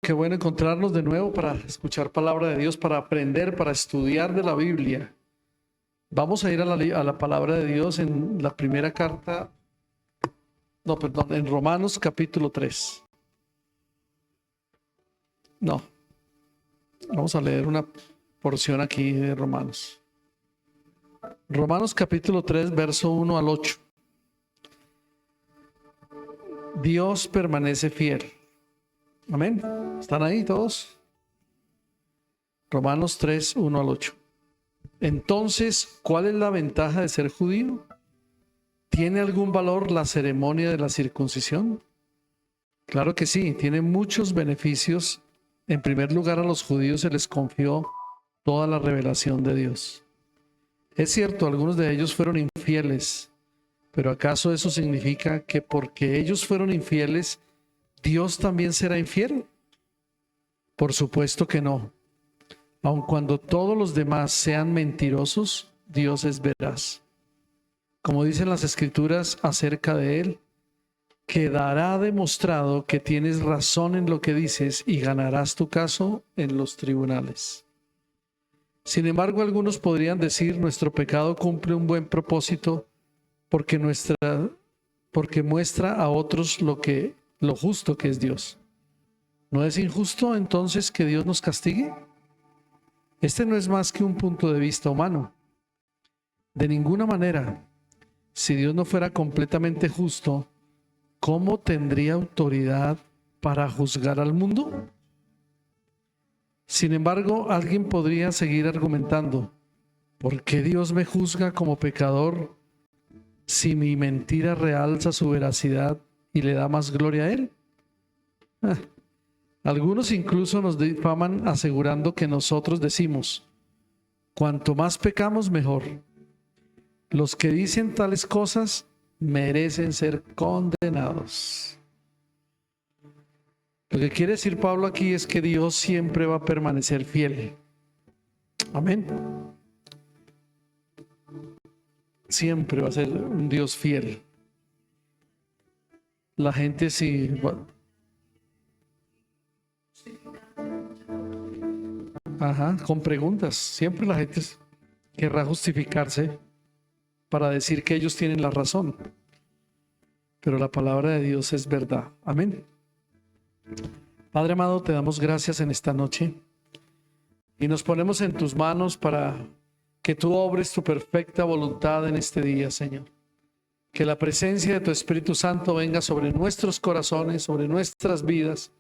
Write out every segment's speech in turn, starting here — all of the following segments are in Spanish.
Qué bueno encontrarnos de nuevo para escuchar palabra de Dios, para aprender, para estudiar de la Biblia. Vamos a ir a la palabra de Dios en la primera carta, en Romanos capítulo 3. Vamos a leer una porción aquí de Romanos. Romanos capítulo 3, verso 1 al 8. Dios permanece fiel. Amén. ¿Están ahí todos? Romanos 3, 1 al 8. Entonces, ¿cuál es la ventaja de ser judío? ¿Tiene algún valor la ceremonia de la circuncisión? Claro que sí, tiene muchos beneficios. En primer lugar, a los judíos se les confió toda la revelación de Dios. Es cierto, algunos de ellos fueron infieles, pero ¿acaso eso significa que porque ellos fueron infieles, Dios también será infiel? Por supuesto que no. Aun cuando todos los demás sean mentirosos, Dios es veraz. Como dicen las Escrituras acerca de Él, quedará demostrado que tienes razón en lo que dices y ganarás tu caso en los tribunales. Sin embargo, algunos podrían decir, nuestro pecado cumple un buen propósito porque muestra a otros lo justo que es Dios. ¿No es injusto entonces que Dios nos castigue? Este no es más que un punto de vista humano. De ninguna manera, si Dios no fuera completamente justo, ¿cómo tendría autoridad para juzgar al mundo? Sin embargo, alguien podría seguir argumentando, ¿por qué Dios me juzga como pecador si mi mentira realza su veracidad y le da más gloria a Él? Algunos incluso nos difaman asegurando que nosotros decimos, cuanto más pecamos, mejor. Los que dicen tales cosas merecen ser condenados. Lo que quiere decir Pablo aquí es que Dios siempre va a permanecer fiel. Amén. Siempre va a ser un Dios fiel. La gente sí... con preguntas. Siempre la gente querrá justificarse para decir que ellos tienen la razón. Pero la palabra de Dios es verdad. Amén. Padre amado, te damos gracias en esta noche y nos ponemos en tus manos para que tú obres tu perfecta voluntad en este día, Señor. Que la presencia de tu Espíritu Santo venga sobre nuestros corazones, sobre nuestras vidas,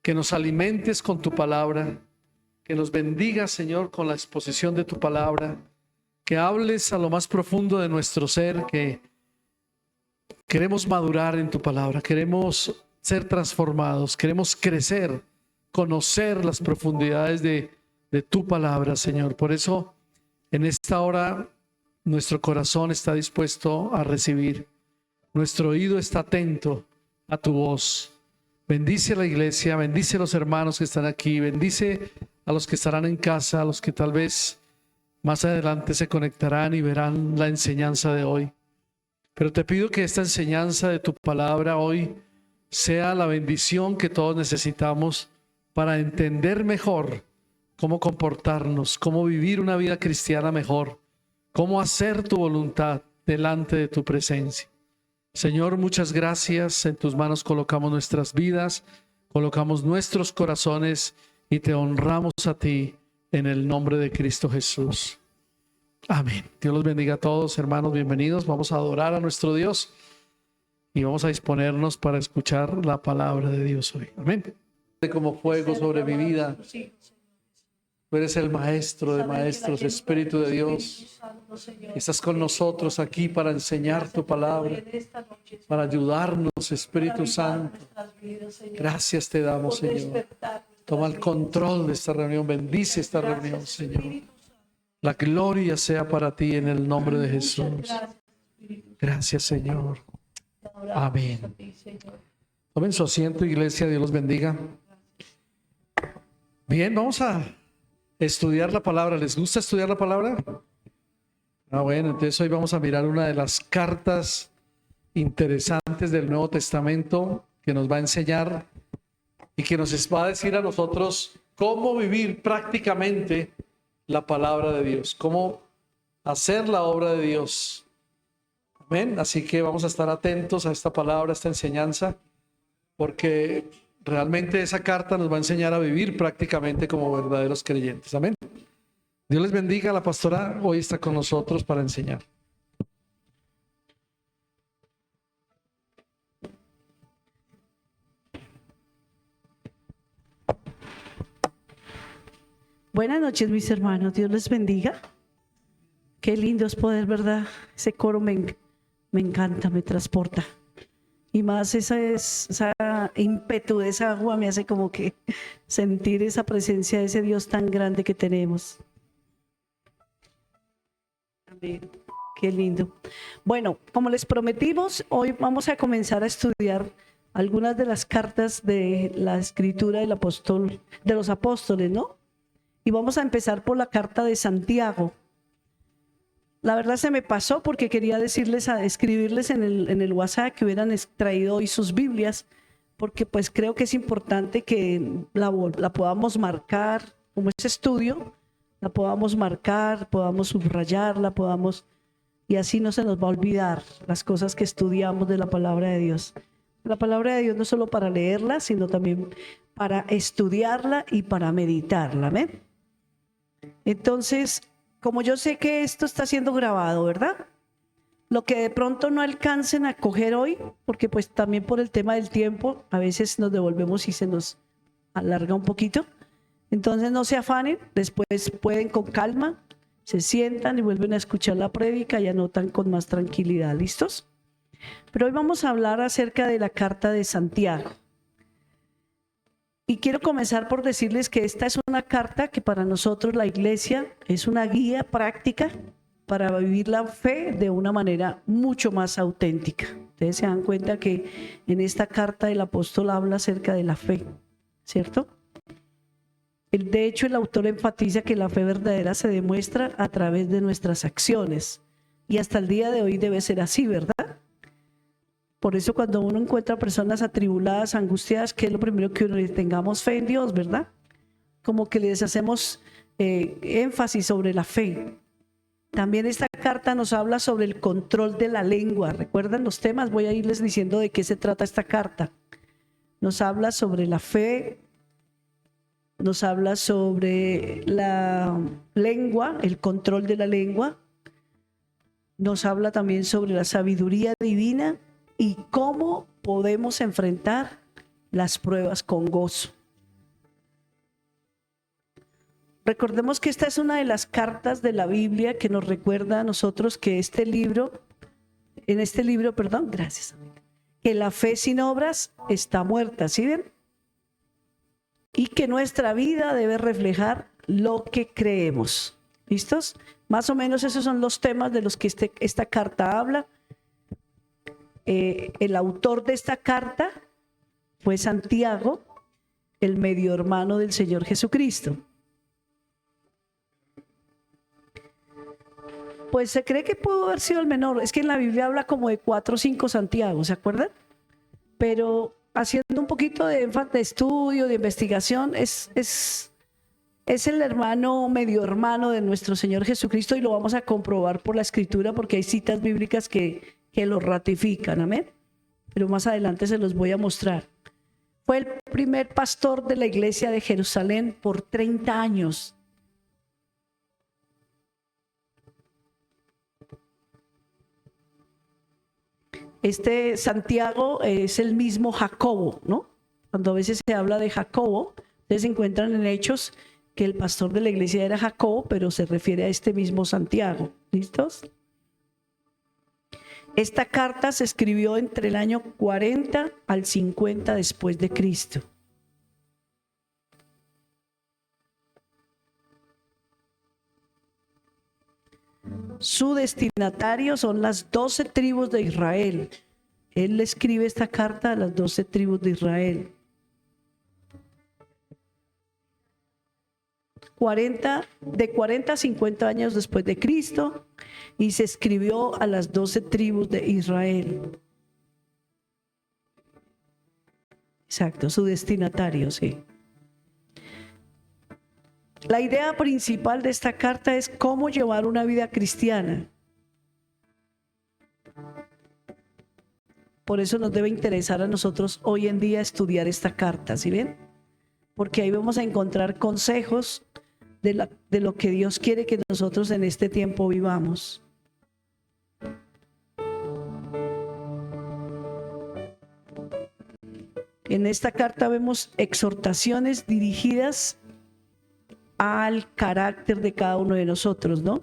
que nos alimentes con tu palabra, que nos bendigas, Señor, con la exposición de tu palabra, que hables a lo más profundo de nuestro ser, que queremos madurar en tu palabra, queremos ser transformados, queremos crecer, conocer las profundidades de tu palabra, Señor. Por eso, en esta hora, nuestro corazón está dispuesto a recibir. Nuestro oído está atento a tu voz. Bendice a la iglesia, bendice a los hermanos que están aquí, bendice a los que estarán en casa, a los que tal vez más adelante se conectarán y verán la enseñanza de hoy. Pero te pido que esta enseñanza de tu palabra hoy sea la bendición que todos necesitamos para entender mejor cómo comportarnos, cómo vivir una vida cristiana mejor, cómo hacer tu voluntad delante de tu presencia. Señor, muchas gracias. En tus manos colocamos nuestras vidas, colocamos nuestros corazones y te honramos a ti en el nombre de Cristo Jesús. Amén. Dios los bendiga a todos, hermanos. Bienvenidos. Vamos a adorar a nuestro Dios y vamos a disponernos para escuchar la palabra de Dios hoy. Amén. Como fuego sobre mi vida. Tú eres el maestro de maestros, Espíritu de Dios. Estás con nosotros aquí para enseñar tu palabra, para ayudarnos, Espíritu Santo. Gracias te damos, Señor. Toma el control de esta reunión. Bendice esta reunión, Señor. La gloria sea para ti en el nombre de Jesús. Gracias, Señor. Amén. Tomen su asiento, iglesia. Dios los bendiga. Bien, vamos a estudiar la palabra. ¿Les gusta estudiar la palabra? Bueno, entonces hoy vamos a mirar una de las cartas interesantes del Nuevo Testamento que nos va a enseñar y que nos va a decir a nosotros cómo vivir prácticamente la palabra de Dios, cómo hacer la obra de Dios. Amén. Así que vamos a estar atentos a esta palabra, a esta enseñanza, porque realmente esa carta nos va a enseñar a vivir prácticamente como verdaderos creyentes. Amén. Dios les bendiga. La pastora hoy está con nosotros para enseñar. Buenas noches, mis hermanos. Dios les bendiga. Qué lindo es poder, ¿verdad? Ese coro me encanta, me transporta. Y más esa ímpetu de esa agua me hace como que sentir esa presencia de ese Dios tan grande que tenemos. Amén. Qué lindo. Bueno, como les prometimos, hoy vamos a comenzar a estudiar algunas de las cartas de la escritura del apóstol, de los apóstoles, ¿no? Y vamos a empezar por la carta de Santiago. La verdad se me pasó porque quería escribirles en el WhatsApp que hubieran traído hoy sus Biblias, porque pues creo que es importante que la podamos marcar, como es estudio, la podamos marcar, podamos subrayarla, y así no se nos va a olvidar las cosas que estudiamos de la palabra de Dios. La palabra de Dios no es solo para leerla, sino también para estudiarla y para meditarla. ¿Amén? Entonces, como yo sé que esto está siendo grabado, ¿verdad? Lo que de pronto no alcancen a coger hoy, porque pues también por el tema del tiempo, a veces nos devolvemos y se nos alarga un poquito. Entonces no se afanen, después pueden con calma, se sientan y vuelven a escuchar la prédica y anotan con más tranquilidad. ¿Listos? Pero hoy vamos a hablar acerca de la carta de Santiago. Y quiero comenzar por decirles que esta es una carta que para nosotros la iglesia es una guía práctica para vivir la fe de una manera mucho más auténtica. Ustedes se dan cuenta que en esta carta el apóstol habla acerca de la fe, ¿cierto? De hecho, el autor enfatiza que la fe verdadera se demuestra a través de nuestras acciones. Y hasta el día de hoy debe ser así, ¿verdad? Por eso cuando uno encuentra personas atribuladas, angustiadas, que es lo primero que uno le tengamos fe en Dios, ¿verdad? Como que les hacemos énfasis sobre la fe. También esta carta nos habla sobre el control de la lengua. ¿Recuerdan los temas? Voy a irles diciendo de qué se trata esta carta. Nos habla sobre la fe, nos habla sobre la lengua, el control de la lengua. Nos habla también sobre la sabiduría divina y cómo podemos enfrentar las pruebas con gozo. Recordemos que esta es una de las cartas de la Biblia que nos recuerda a nosotros que en este libro, que la fe sin obras está muerta, ¿sí ven? Y que nuestra vida debe reflejar lo que creemos. ¿Listos? Más o menos esos son los temas de los que esta carta habla. El autor de esta carta fue Santiago, el medio hermano del Señor Jesucristo. Pues se cree que pudo haber sido el menor. Es que en la Biblia habla como de 4 o 5 Santiago, ¿se acuerdan? Pero haciendo un poquito de estudio, de investigación, es el hermano, medio hermano de nuestro Señor Jesucristo, y lo vamos a comprobar por la Escritura porque hay citas bíblicas que lo ratifican, amén. Pero más adelante se los voy a mostrar. Fue el primer pastor de la iglesia de Jerusalén por 30 años. Este Santiago es el mismo Jacobo, ¿no? Cuando a veces se habla de Jacobo, ustedes se encuentran en Hechos que el pastor de la iglesia era Jacobo, pero se refiere a este mismo Santiago. ¿Listos? Esta carta se escribió entre el año 40 al 50 después de Cristo. Su destinatario son las 12 tribus de Israel. Él le escribe esta carta a las 12 tribus de Israel. 40 a 50 años después de Cristo, y se escribió a las 12 tribus de Israel. Exacto, su destinatario, sí. La idea principal de esta carta es cómo llevar una vida cristiana. Por eso nos debe interesar a nosotros hoy en día estudiar esta carta, ¿sí ven? Porque ahí vamos a encontrar consejos de lo que Dios quiere que nosotros en este tiempo vivamos. En esta carta vemos exhortaciones dirigidas al carácter de cada uno de nosotros, ¿no?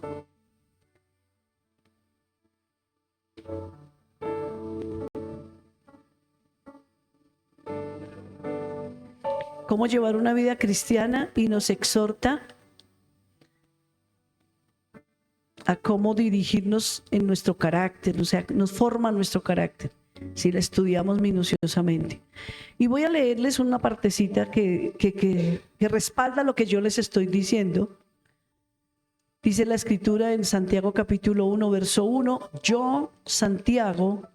Cómo llevar una vida cristiana, y nos exhorta a cómo dirigirnos en nuestro carácter, o sea, nos forma nuestro carácter si la estudiamos minuciosamente. Y voy a leerles una partecita que respalda lo que yo les estoy diciendo. Dice la escritura en Santiago capítulo 1, verso 1: yo, Santiago,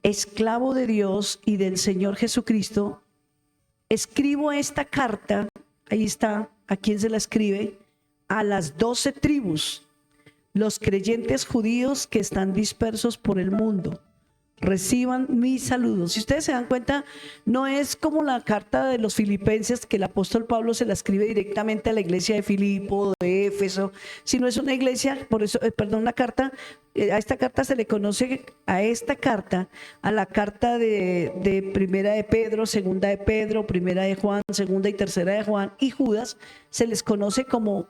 esclavo de Dios y del Señor Jesucristo, escribo esta carta, ahí está, ¿a quién se la escribe? A las 12 tribus, los creyentes judíos que están dispersos por el mundo. Reciban mis saludos. Si ustedes se dan cuenta, no es como la carta de los filipenses, que el apóstol Pablo se la escribe directamente a la iglesia de Filipo, de Éfeso, sino es una iglesia, por eso, una carta, a esta carta se le conoce, a la carta de primera de Pedro, segunda de Pedro, primera de Juan, segunda y tercera de Juan y Judas, se les conoce como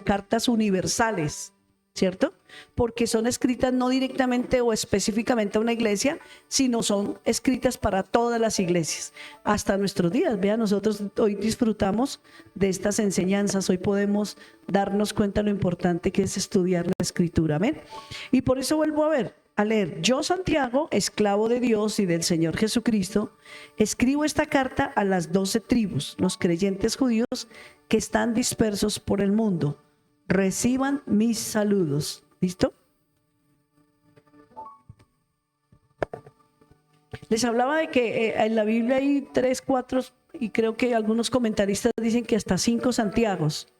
cartas universales, ¿cierto? Porque son escritas no directamente o específicamente a una iglesia, sino son escritas para todas las iglesias, hasta nuestros días. Vean, nosotros hoy disfrutamos de estas enseñanzas, hoy podemos darnos cuenta de lo importante que es estudiar la escritura, ¿ven? Y por eso vuelvo a leer: yo, Santiago, esclavo de Dios y del Señor Jesucristo, escribo esta carta a las 12 tribus, los creyentes judíos que están dispersos por el mundo. Reciban mis saludos. ¿Listo? Les hablaba de que en la Biblia hay 3, 4, y creo que algunos comentaristas dicen que hasta 5 Santiagos.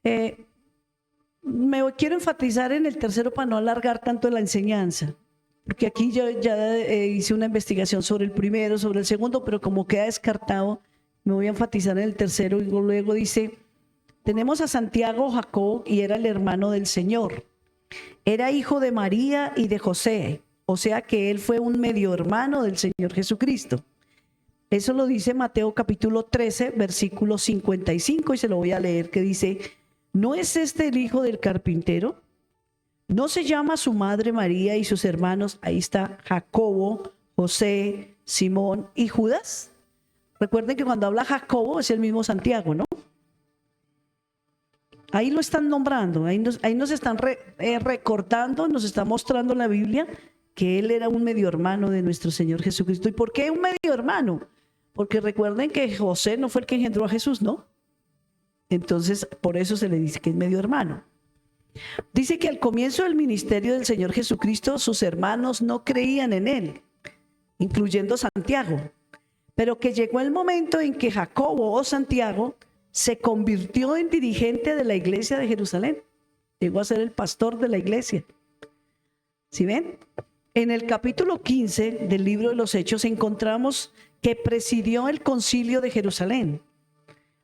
Me quiero enfatizar en el tercero para no alargar tanto la enseñanza, porque aquí yo ya hice una investigación sobre el primero, sobre el segundo, pero como queda descartado, me voy a enfatizar en el tercero. Y luego dice: tenemos a Santiago Jacobo, y era el hermano del Señor. Era hijo de María y de José, o sea que él fue un medio hermano del Señor Jesucristo. Eso lo dice Mateo capítulo 13, versículo 55, y se lo voy a leer, que dice: ¿no es este el hijo del carpintero? ¿No se llama su madre María y sus hermanos, ahí está, Jacobo, José, Simón y Judas? Recuerden que cuando habla Jacobo es el mismo Santiago, ¿no? Ahí lo están nombrando, ahí nos están recordando, nos está mostrando la Biblia que él era un medio hermano de nuestro Señor Jesucristo. ¿Y por qué un medio hermano? Porque recuerden que José no fue el que engendró a Jesús, ¿no? Entonces, por eso se le dice que es medio hermano. Dice que al comienzo del ministerio del Señor Jesucristo, sus hermanos no creían en él, incluyendo Santiago, pero que llegó el momento en que Jacobo o Santiago se convirtió en dirigente de la iglesia de Jerusalén. Llegó a ser el pastor de la iglesia. ¿Sí ven? En el capítulo 15 del libro de los Hechos encontramos que presidió el concilio de Jerusalén.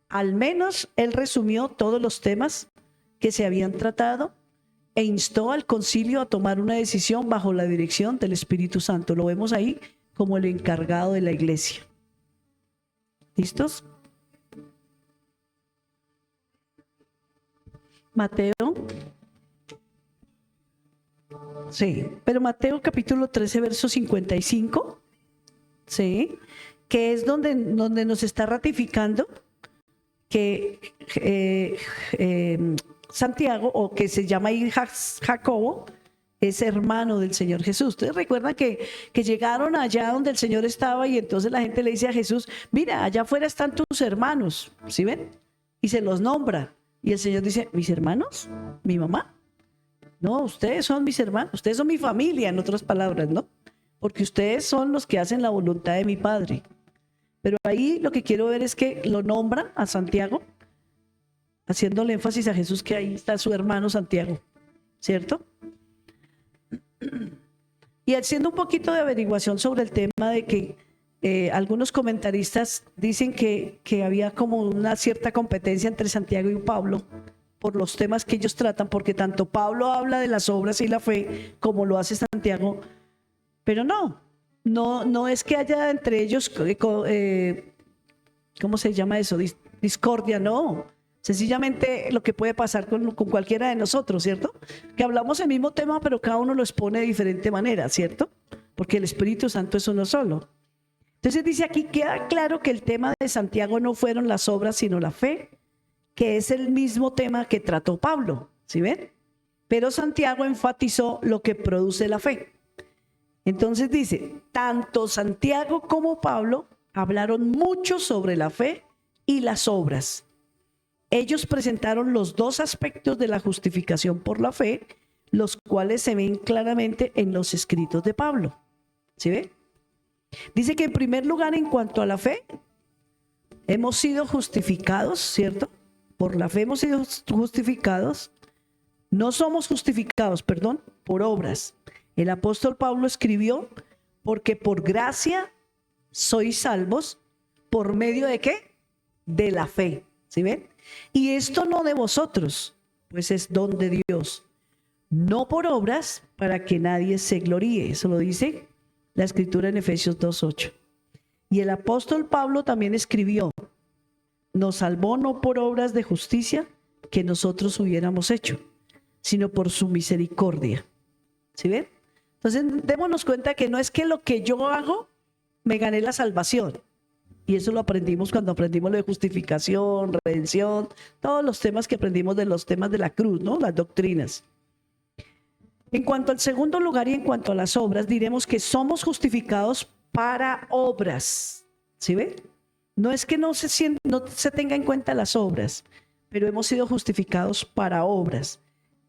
Al menos él resumió todos los temas que se habían tratado e instó al concilio a tomar una decisión bajo la dirección del Espíritu Santo. Lo vemos ahí como el encargado de la iglesia. ¿Listos? Mateo, sí, pero Mateo capítulo 13, verso 55, sí, que es donde nos está ratificando que Santiago, o que se llama ahí Jacobo, es hermano del Señor Jesús. Ustedes recuerdan que llegaron allá donde el Señor estaba, y entonces la gente le dice a Jesús: mira, allá afuera están tus hermanos, ¿sí ven? Y se los nombra. Y el Señor dice: ¿mis hermanos? ¿Mi mamá? No, ustedes son mis hermanos, ustedes son mi familia, en otras palabras, ¿no? Porque ustedes son los que hacen la voluntad de mi Padre. Pero ahí lo que quiero ver es que lo nombra a Santiago, haciéndole énfasis a Jesús, que ahí está su hermano Santiago, ¿cierto? Y haciendo un poquito de averiguación sobre el tema de que algunos comentaristas dicen que había como una cierta competencia entre Santiago y Pablo por los temas que ellos tratan, porque tanto Pablo habla de las obras y la fe como lo hace Santiago, pero no es que haya entre ellos, ¿cómo se llama eso? Discordia, no. Sencillamente lo que puede pasar con cualquiera de nosotros, ¿cierto? Que hablamos el mismo tema, pero cada uno lo expone de diferente manera, ¿cierto? Porque el Espíritu Santo es uno solo. Entonces dice aquí, queda claro que el tema de Santiago no fueron las obras, sino la fe, que es el mismo tema que trató Pablo, ¿sí ven? Pero Santiago enfatizó lo que produce la fe. Entonces dice, tanto Santiago como Pablo hablaron mucho sobre la fe y las obras. Ellos presentaron los dos aspectos de la justificación por la fe, los cuales se ven claramente en los escritos de Pablo. ¿Sí ve? Dice que en primer lugar, en cuanto a la fe, hemos sido justificados, ¿cierto? Por la fe hemos sido justificados. No somos justificados, perdón, por obras. El apóstol Pablo escribió, porque por gracia sois salvos, ¿por medio de qué? De la fe. ¿Sí ven? Y esto no de vosotros, pues es don de Dios, no por obras, para que nadie se gloríe. Eso lo dice la escritura en Efesios 2:8. Y el apóstol Pablo también escribió, nos salvó no por obras de justicia que nosotros hubiéramos hecho, sino por su misericordia. ¿Sí ven? Entonces démonos cuenta que no es que lo que yo hago me gané la salvación. Y eso lo aprendimos cuando aprendimos lo de justificación, redención, todos los temas que aprendimos de los temas de la cruz, ¿no? Las doctrinas. En cuanto al segundo lugar y en cuanto a las obras, diremos que somos justificados para obras. ¿Sí ve? No es que no se tenga en cuenta las obras, pero hemos sido justificados para obras.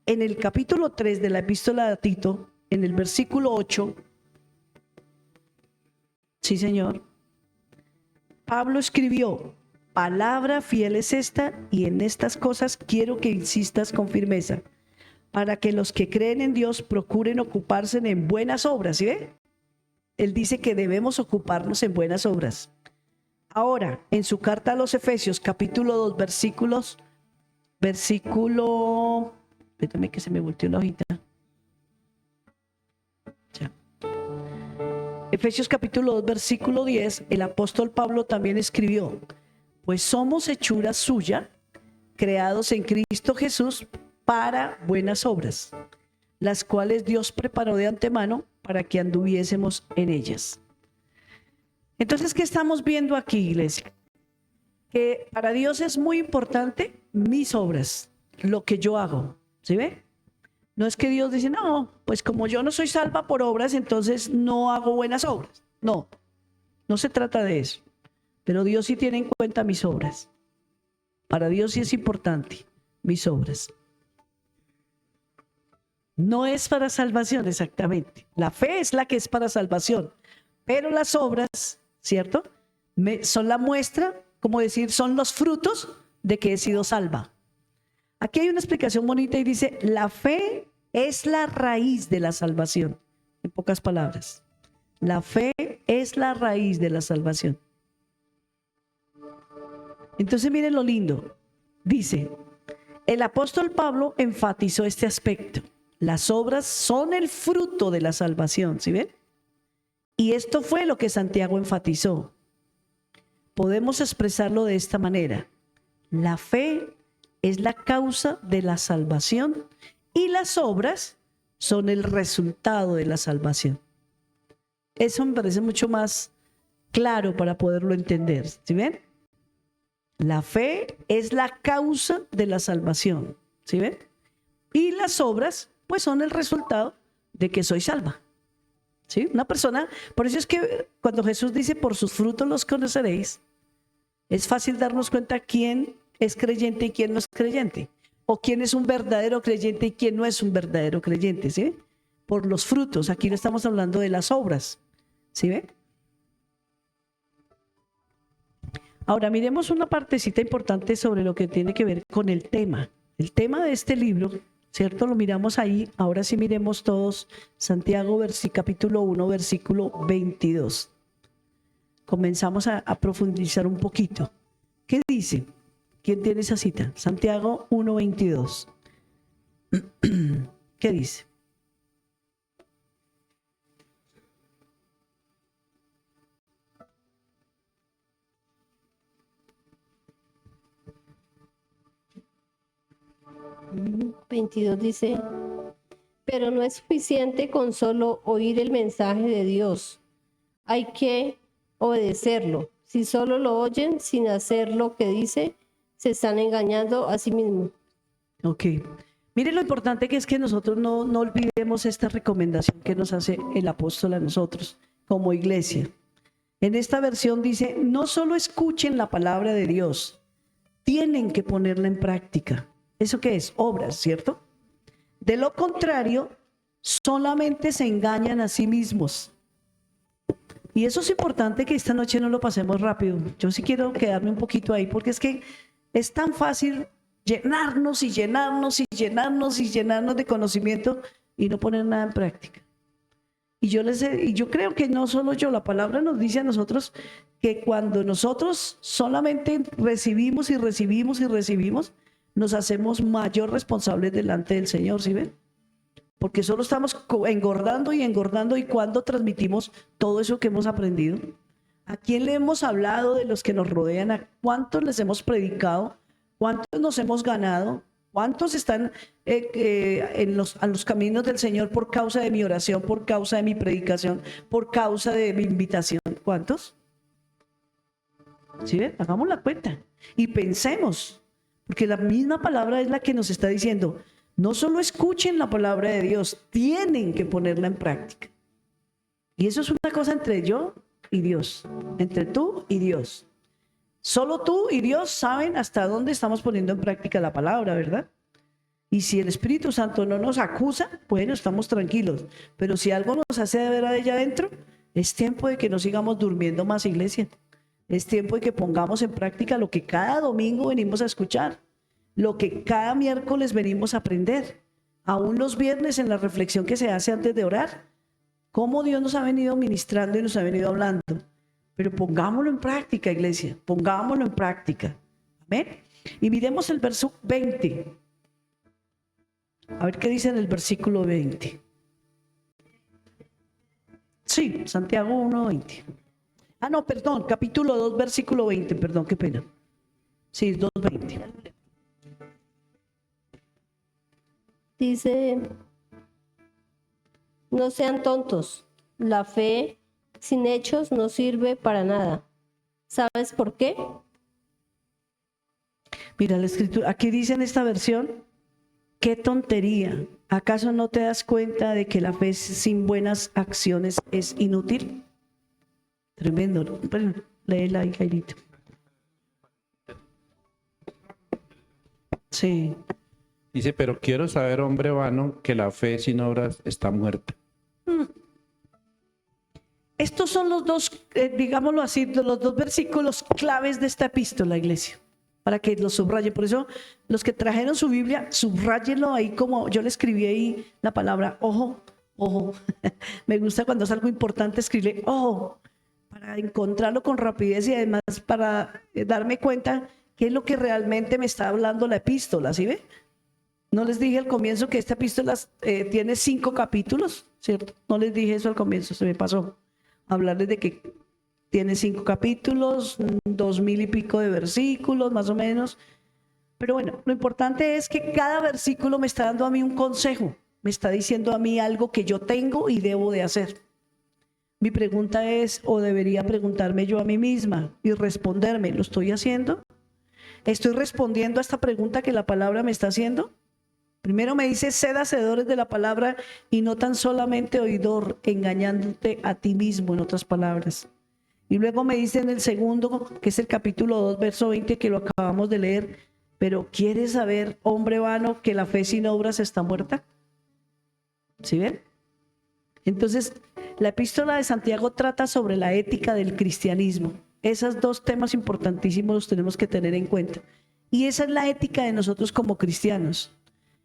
En el capítulo 3 de la epístola de Tito, en el versículo 8, sí, señor, Pablo escribió, palabra fiel es esta, y en estas cosas quiero que insistas con firmeza, para que los que creen en Dios procuren ocuparse en buenas obras. ¿Sí ve? Él dice que debemos ocuparnos en buenas obras. Ahora, en su carta a los Efesios, capítulo 2, espérame que se me volteó la hojita. Ya. Efesios capítulo 2, versículo 10, el apóstol Pablo también escribió, pues somos hechura suya, creados en Cristo Jesús para buenas obras, las cuales Dios preparó de antemano para que anduviésemos en ellas. Entonces, ¿qué estamos viendo aquí, iglesia? Que para Dios es muy importante mis obras, lo que yo hago. ¿Sí ve? No es que Dios dice, no, pues como yo no soy salva por obras, entonces no hago buenas obras. No, no se trata de eso. Pero Dios sí tiene en cuenta mis obras. Para Dios sí es importante mis obras. No es para salvación exactamente. La fe es la que es para salvación. Pero las obras, ¿cierto? Son la muestra, como decir, son los frutos de que he sido salva. Aquí hay una explicación bonita y dice, la fe es la raíz de la salvación. En pocas palabras, la fe es la raíz de la salvación. Entonces miren lo lindo. Dice, el apóstol Pablo enfatizó este aspecto. Las obras son el fruto de la salvación, ¿sí ven? Y esto fue lo que Santiago enfatizó. Podemos expresarlo de esta manera. La fe es la causa de la salvación y las obras son el resultado de la salvación. Eso me parece mucho más claro para poderlo entender. ¿Sí ven? La fe es la causa de la salvación. ¿Sí ven? Y las obras, pues, son el resultado de que soy salva. ¿Sí? Una persona, por eso es que cuando Jesús dice, por sus frutos los conoceréis, es fácil darnos cuenta quién es creyente y quién no es creyente, o quién es un verdadero creyente y quién no es un verdadero creyente, ¿sí? Por los frutos. Aquí no estamos hablando de las obras, ¿sí ve? Ahora miremos una partecita importante sobre lo que tiene que ver con el tema. El tema de este libro, ¿cierto? Lo miramos ahí. Ahora sí miremos todos Santiago capítulo 1, versículo 22. Comenzamos a profundizar un poquito. ¿Qué dice? ¿Quién tiene esa cita? Santiago 1, 22. ¿Qué dice? Mm, 22 dice, pero no es suficiente con solo oír el mensaje de Dios. Hay que obedecerlo. Si solo lo oyen sin hacer lo que dice, se están engañando a sí mismos. Ok. Miren lo importante que es que nosotros no olvidemos esta recomendación que nos hace el apóstol a nosotros como iglesia. En esta versión dice, no solo escuchen la palabra de Dios, tienen que ponerla en práctica. ¿Eso qué es? Obras, ¿cierto? De lo contrario, solamente se engañan a sí mismos. Y eso es importante que esta noche no lo pasemos rápido. Yo sí quiero quedarme un poquito ahí, porque es que es tan fácil llenarnos y llenarnos y llenarnos y llenarnos de conocimiento y no poner nada en práctica. Y yo creo que no solo yo, la palabra nos dice a nosotros que cuando nosotros solamente recibimos y recibimos y recibimos, nos hacemos mayor responsables delante del Señor, ¿sí ven? Porque solo estamos engordando y engordando. ¿Y cuando transmitimos todo eso que hemos aprendido? ¿A quién le hemos hablado de los que nos rodean? ¿A cuántos les hemos predicado? ¿Cuántos nos hemos ganado? ¿Cuántos están a los caminos del Señor por causa de mi oración, por causa de mi predicación, por causa de mi invitación? ¿Cuántos? ¿Sí ven? Hagamos la cuenta y pensemos, porque la misma palabra es la que nos está diciendo, no solo escuchen la palabra de Dios, tienen que ponerla en práctica. Y eso es una cosa entre yo y Dios, entre tú y Dios. Solo tú y Dios saben hasta dónde estamos poniendo en práctica la palabra, ¿verdad? Y si el Espíritu Santo no nos acusa, bueno, estamos tranquilos. Pero si algo nos hace de ver allá adentro, es tiempo de que no sigamos durmiendo más, iglesia. Es tiempo de que pongamos en práctica lo que cada domingo venimos a escuchar, lo que cada miércoles venimos a aprender, aún los viernes en la reflexión que se hace antes de orar, cómo Dios nos ha venido ministrando y nos ha venido hablando. Pero pongámoslo en práctica, iglesia, pongámoslo en práctica. Amén. Y miremos el verso 20. A ver qué dice en el versículo 20. Sí, Santiago 1:20. Ah, no, perdón, capítulo 2, versículo 20, perdón, qué pena. Sí, 2:20. Dice, no sean tontos, la fe sin hechos no sirve para nada. ¿Sabes por qué? Mira la escritura, aquí dice en esta versión, qué tontería. ¿Acaso no te das cuenta de que la fe sin buenas acciones es inútil? Tremendo, ¿no? Bueno, léela ahí, Jairito. Sí. Dice, pero quiero saber, hombre vano, que la fe sin obras está muerta. Estos son los dos, digámoslo así, los dos versículos claves de esta epístola, iglesia, para que los subraye. Por eso, los que trajeron su Biblia, subráyenlo ahí como yo le escribí ahí la palabra ojo, ojo. Me gusta cuando es algo importante escribirle ojo, para encontrarlo con rapidez y además para darme cuenta qué es lo que realmente me está hablando la epístola, ¿sí ve? No les dije al comienzo que esta epístola tiene 5 capítulos, ¿cierto? No les dije eso al comienzo, se me pasó hablarles de que tiene 5 capítulos, 2000 y pico de versículos, más o menos. Pero bueno, lo importante es que cada versículo me está dando a mí un consejo, me está diciendo a mí algo que yo tengo y debo de hacer. Mi pregunta es, o debería preguntarme yo a mí misma y responderme, ¿lo estoy haciendo? ¿Estoy respondiendo a esta pregunta que la palabra me está haciendo? Primero me dice, sed hacedores de la palabra y no tan solamente oidor, engañándote a ti mismo, en otras palabras. Y luego me dice en el segundo, que es el capítulo 2, verso 20, que lo acabamos de leer, pero ¿quieres saber, hombre vano, que la fe sin obras está muerta? ¿Sí ven? Entonces, la epístola de Santiago trata sobre la ética del cristianismo. Esos dos temas importantísimos los tenemos que tener en cuenta. Y esa es la ética de nosotros como cristianos.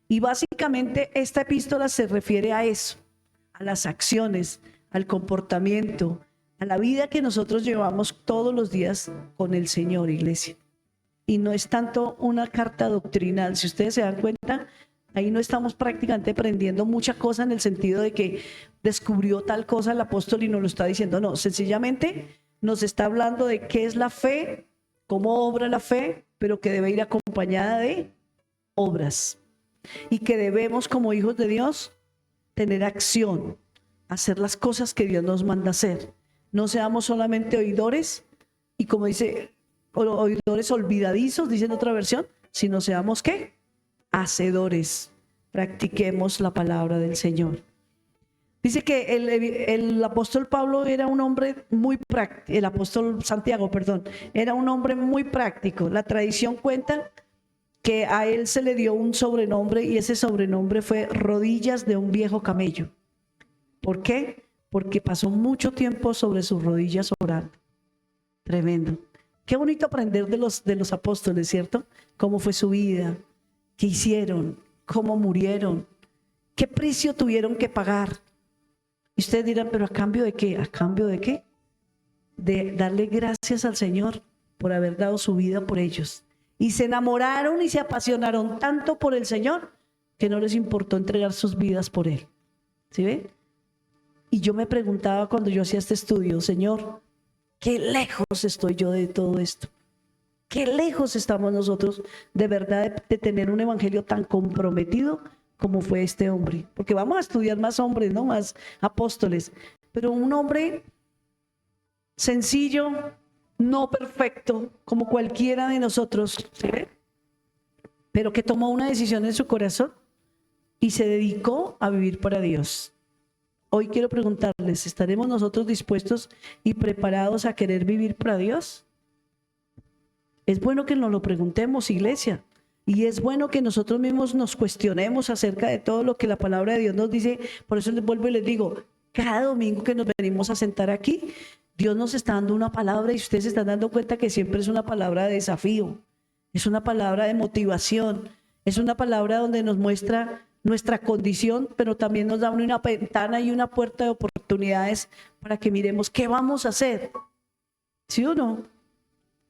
Y básicamente esta epístola se refiere a eso, a las acciones, al comportamiento, a la vida que nosotros llevamos todos los días con el Señor, iglesia. Y no es tanto una carta doctrinal. Si ustedes se dan cuenta, ahí no estamos prácticamente aprendiendo mucha cosa en el sentido de que descubrió tal cosa el apóstol y nos lo está diciendo. No, sencillamente nos está hablando de qué es la fe, cómo obra la fe, pero que debe ir acompañada de obras. Y que debemos, como hijos de Dios, tener acción, hacer las cosas que Dios nos manda hacer. No seamos solamente oidores, y como dice, oidores olvidadizos, dice en otra versión, sino seamos ¿qué? Hacedores. Practiquemos la palabra del Señor. Dice que el apóstol Pablo era un hombre muy práctico, el apóstol Santiago, perdón, era un hombre muy práctico. La tradición cuenta que a él se le dio un sobrenombre y ese sobrenombre fue rodillas de un viejo camello. ¿Por qué? Porque pasó mucho tiempo sobre sus rodillas orando. Tremendo. Qué bonito aprender de los apóstoles, ¿cierto? Cómo fue su vida, qué hicieron, cómo murieron, qué precio tuvieron que pagar. Y ustedes dirán, ¿pero a cambio de qué? ¿A cambio de qué? De darle gracias al Señor por haber dado su vida por ellos. Y se enamoraron y se apasionaron tanto por el Señor que no les importó entregar sus vidas por Él. ¿Sí ve? Y yo me preguntaba cuando yo hacía este estudio, Señor, qué lejos estoy yo de todo esto. Qué lejos estamos nosotros de verdad de tener un evangelio tan comprometido como fue este hombre. Porque vamos a estudiar más hombres, ¿no? Más apóstoles. Pero un hombre sencillo, no perfecto, como cualquiera de nosotros, ¿sí? Pero que tomó una decisión en su corazón y se dedicó a vivir para Dios. Hoy quiero preguntarles, ¿estaremos nosotros dispuestos y preparados a querer vivir para Dios? Es bueno que nos lo preguntemos, iglesia, y es bueno que nosotros mismos nos cuestionemos acerca de todo lo que la palabra de Dios nos dice. Por eso les vuelvo y les digo, cada domingo que nos venimos a sentar aquí, Dios nos está dando una palabra y ustedes se están dando cuenta que siempre es una palabra de desafío, es una palabra de motivación, es una palabra donde nos muestra nuestra condición, pero también nos da una ventana y una puerta de oportunidades para que miremos qué vamos a hacer, ¿sí o no?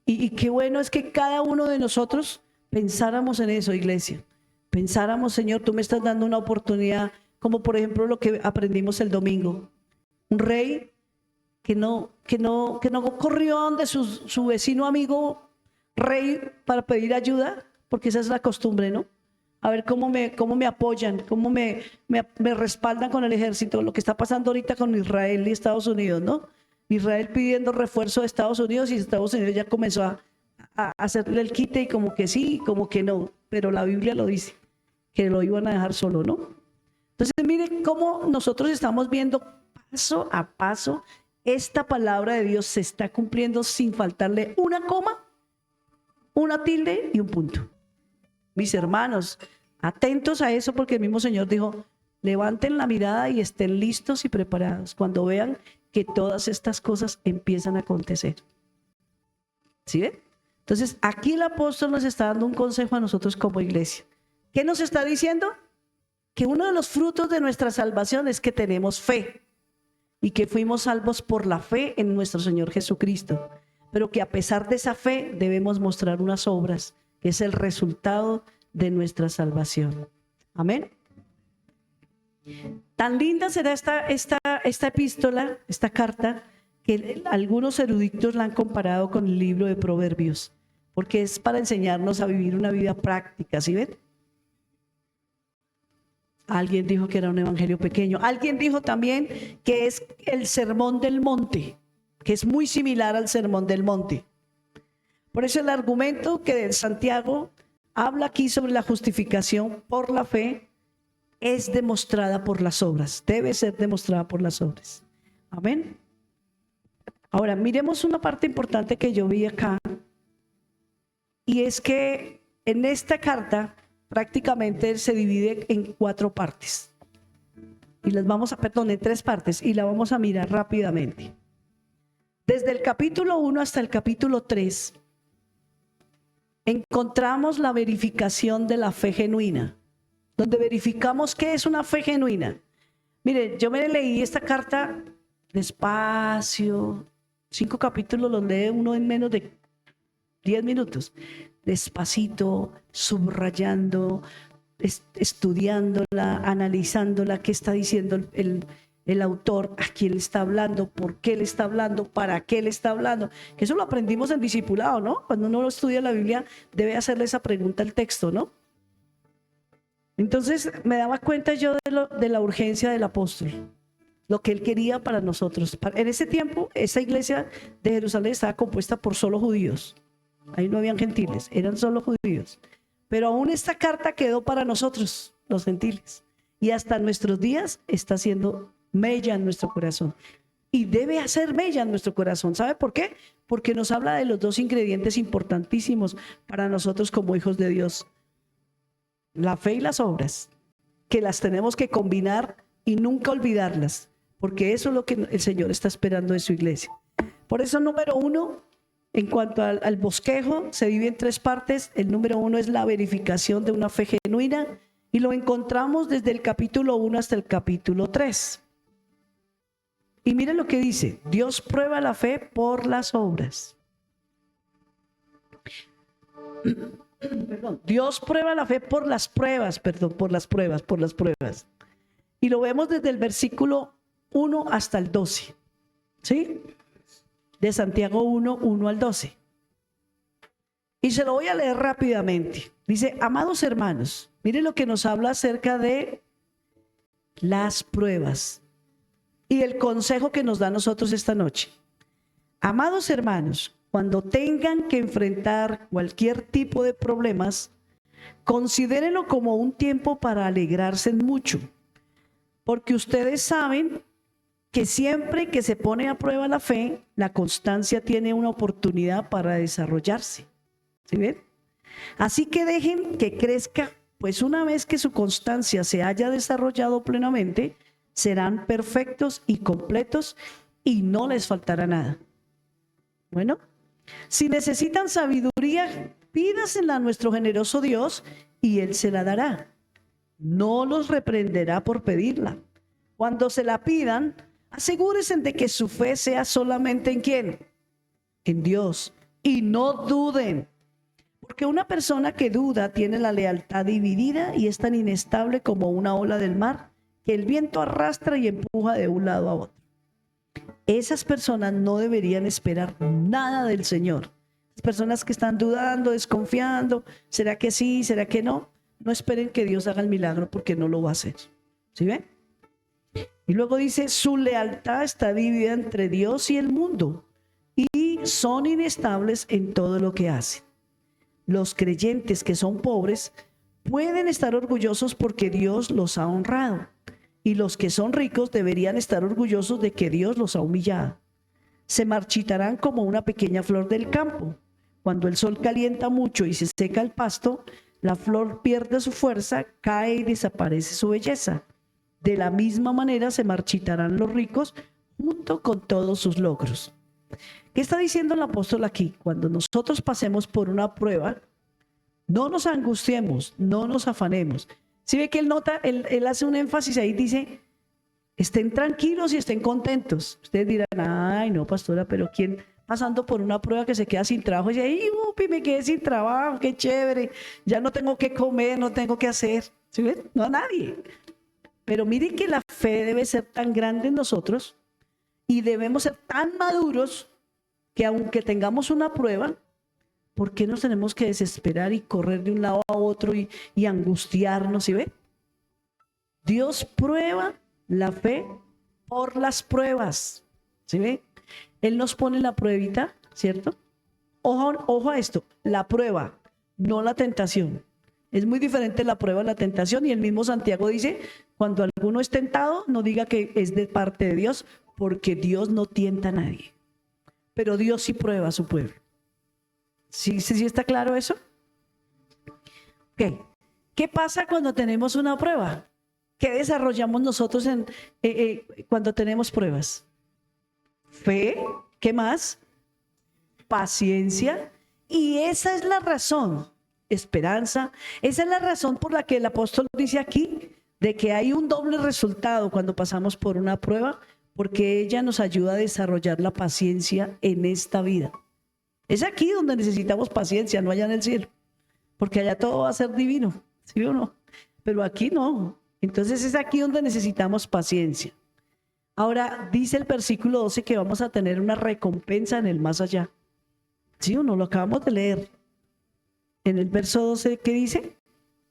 Y qué bueno es que cada uno de nosotros pensáramos en eso, iglesia, pensáramos, Señor, tú me estás dando una oportunidad, como por ejemplo lo que aprendimos el domingo, un rey que no corrió donde su vecino amigo rey para pedir ayuda, porque esa es la costumbre, ¿no? A ver cómo me apoyan, cómo me respaldan con el ejército, lo que está pasando ahorita con Israel y Estados Unidos, ¿no? Israel pidiendo refuerzo de Estados Unidos y Estados Unidos ya comenzó a hacerle el quite y como que sí, como que no, pero la Biblia lo dice, que lo iban a dejar solo, ¿no? Entonces miren cómo nosotros estamos viendo paso a paso, esta palabra de Dios se está cumpliendo sin faltarle una coma, una tilde y un punto. Mis hermanos, atentos a eso porque el mismo Señor dijo, levanten la mirada y estén listos y preparados cuando vean que todas estas cosas empiezan a acontecer. ¿Sí ven? Entonces, aquí el apóstol nos está dando un consejo a nosotros como iglesia. ¿Qué nos está diciendo? Que uno de los frutos de nuestra salvación es que tenemos fe y que fuimos salvos por la fe en nuestro Señor Jesucristo, pero que a pesar de esa fe debemos mostrar unas obras, que es el resultado de nuestra salvación. Amén. Tan linda será esta epístola, esta carta, que algunos eruditos la han comparado con el libro de Proverbios, porque es para enseñarnos a vivir una vida práctica, ¿sí ven? Alguien dijo que era un evangelio pequeño. Alguien dijo también que es el sermón del monte, que es muy similar al sermón del monte. Por eso el argumento que Santiago habla aquí sobre la justificación por la fe es demostrada por las obras, debe ser demostrada por las obras. Amén. Ahora, miremos una parte importante que yo vi acá, y es que en esta carta prácticamente se divide en 4 partes. Y las vamos a, perdón, en 3 partes, y la vamos a mirar rápidamente. Desde el capítulo 1 hasta el capítulo 3, encontramos la verificación de la fe genuina, donde verificamos qué es una fe genuina. Mire, yo me leí esta carta despacio, 5 capítulos los lee uno en menos de 10 minutos, despacito, subrayando, estudiándola, analizándola, qué está diciendo el autor, a quién le está hablando, por qué le está hablando, para qué le está hablando. Que eso lo aprendimos en discipulado, ¿no? Cuando uno estudia la Biblia, debe hacerle esa pregunta al texto, ¿no? Entonces me daba cuenta yo de la urgencia del apóstol, lo que él quería para nosotros. En ese tiempo, esa iglesia de Jerusalén estaba compuesta por solo judíos. Ahí no habían gentiles, eran solo judíos. Pero aún esta carta quedó para nosotros, los gentiles. Y hasta nuestros días está haciendo mella en nuestro corazón. Y debe hacer mella en nuestro corazón. ¿Sabe por qué? Porque nos habla de los 2 ingredientes importantísimos para nosotros como hijos de Dios. La fe y las obras, que las tenemos que combinar y nunca olvidarlas, porque eso es lo que el Señor está esperando de su iglesia. Por eso, número 1, en cuanto al bosquejo, se divide en 3 partes. El número 1 es la verificación de una fe genuina, y lo encontramos desde el capítulo 1 hasta el capítulo 3. Y mire lo que dice: Dios prueba la fe por las obras. Perdón, Dios prueba la fe por las pruebas, por las pruebas. Y lo vemos desde el versículo 1 hasta el 12, ¿sí? De Santiago 1, 1 al 12. Y se lo voy a leer rápidamente. Dice: amados hermanos, miren lo que nos habla acerca de las pruebas y el consejo que nos da a nosotros esta noche. Amados hermanos, cuando tengan que enfrentar cualquier tipo de problemas, considérenlo como un tiempo para alegrarse mucho, porque ustedes saben que siempre que se pone a prueba la fe, la constancia tiene una oportunidad para desarrollarse. ¿Sí ven? Así que dejen que crezca, pues una vez que su constancia se haya desarrollado plenamente, serán perfectos y completos y no les faltará nada. Bueno, si necesitan sabiduría, pídasela a nuestro generoso Dios y Él se la dará. No los reprenderá por pedirla. Cuando se la pidan, asegúrense de que su fe sea solamente ¿en quién? En Dios. Y no duden, porque una persona que duda tiene la lealtad dividida y es tan inestable como una ola del mar que el viento arrastra y empuja de un lado a otro. Esas personas no deberían esperar nada del Señor. Las personas que están dudando, desconfiando, ¿será que sí? ¿Será que no? No esperen que Dios haga el milagro, porque no lo va a hacer. ¿Sí ven? Y luego dice: su lealtad está dividida entre Dios y el mundo, y son inestables en todo lo que hacen. Los creyentes que son pobres pueden estar orgullosos porque Dios los ha honrado. Y los que son ricos deberían estar orgullosos de que Dios los ha humillado. Se marchitarán como una pequeña flor del campo. Cuando el sol calienta mucho y se seca el pasto, la flor pierde su fuerza, cae y desaparece su belleza. De la misma manera se marchitarán los ricos junto con todos sus logros. ¿Qué está diciendo el apóstol aquí? Cuando nosotros pasemos por una prueba, no nos angustiemos, no nos afanemos. ¿Sí ve que él hace un énfasis ahí? Dice: estén tranquilos y estén contentos. Ustedes dirán: ay, no, pastora, pero ¿quién pasando por una prueba que se queda sin trabajo? Y ahí, upi, me quedé sin trabajo, qué chévere, ya no tengo que comer, no tengo que hacer. ¿Sí ven? No a nadie. Pero miren que la fe debe ser tan grande en nosotros y debemos ser tan maduros que aunque tengamos una prueba, ¿por qué nos tenemos que desesperar y correr de un lado a otro y angustiarnos? ¿Sí ve? Dios prueba la fe por las pruebas. ¿Sí ve? Él nos pone la pruebita, ¿cierto? Ojo a esto, la prueba, no la tentación. Es muy diferente la prueba a la tentación, y el mismo Santiago dice: cuando alguno es tentado, no diga que es de parte de Dios, porque Dios no tienta a nadie. Pero Dios sí prueba a su pueblo. ¿Sí está claro eso? Okay. ¿Qué pasa cuando tenemos una prueba? ¿Qué desarrollamos nosotros cuando tenemos pruebas? Fe ¿Qué más? Paciencia. Y esa es la razón, esperanza, esa es la razón por la que el apóstol dice aquí de que hay un doble resultado cuando pasamos por una prueba, porque ella nos ayuda a desarrollar la paciencia en esta vida. Es aquí donde necesitamos paciencia, no allá en el cielo, porque allá todo va a ser divino, ¿sí o no? Pero aquí no. Entonces es aquí donde necesitamos paciencia. Ahora dice el versículo 12 que vamos a tener una recompensa en el más allá. ¿Sí o no? Lo acabamos de leer. En el verso 12, ¿qué dice?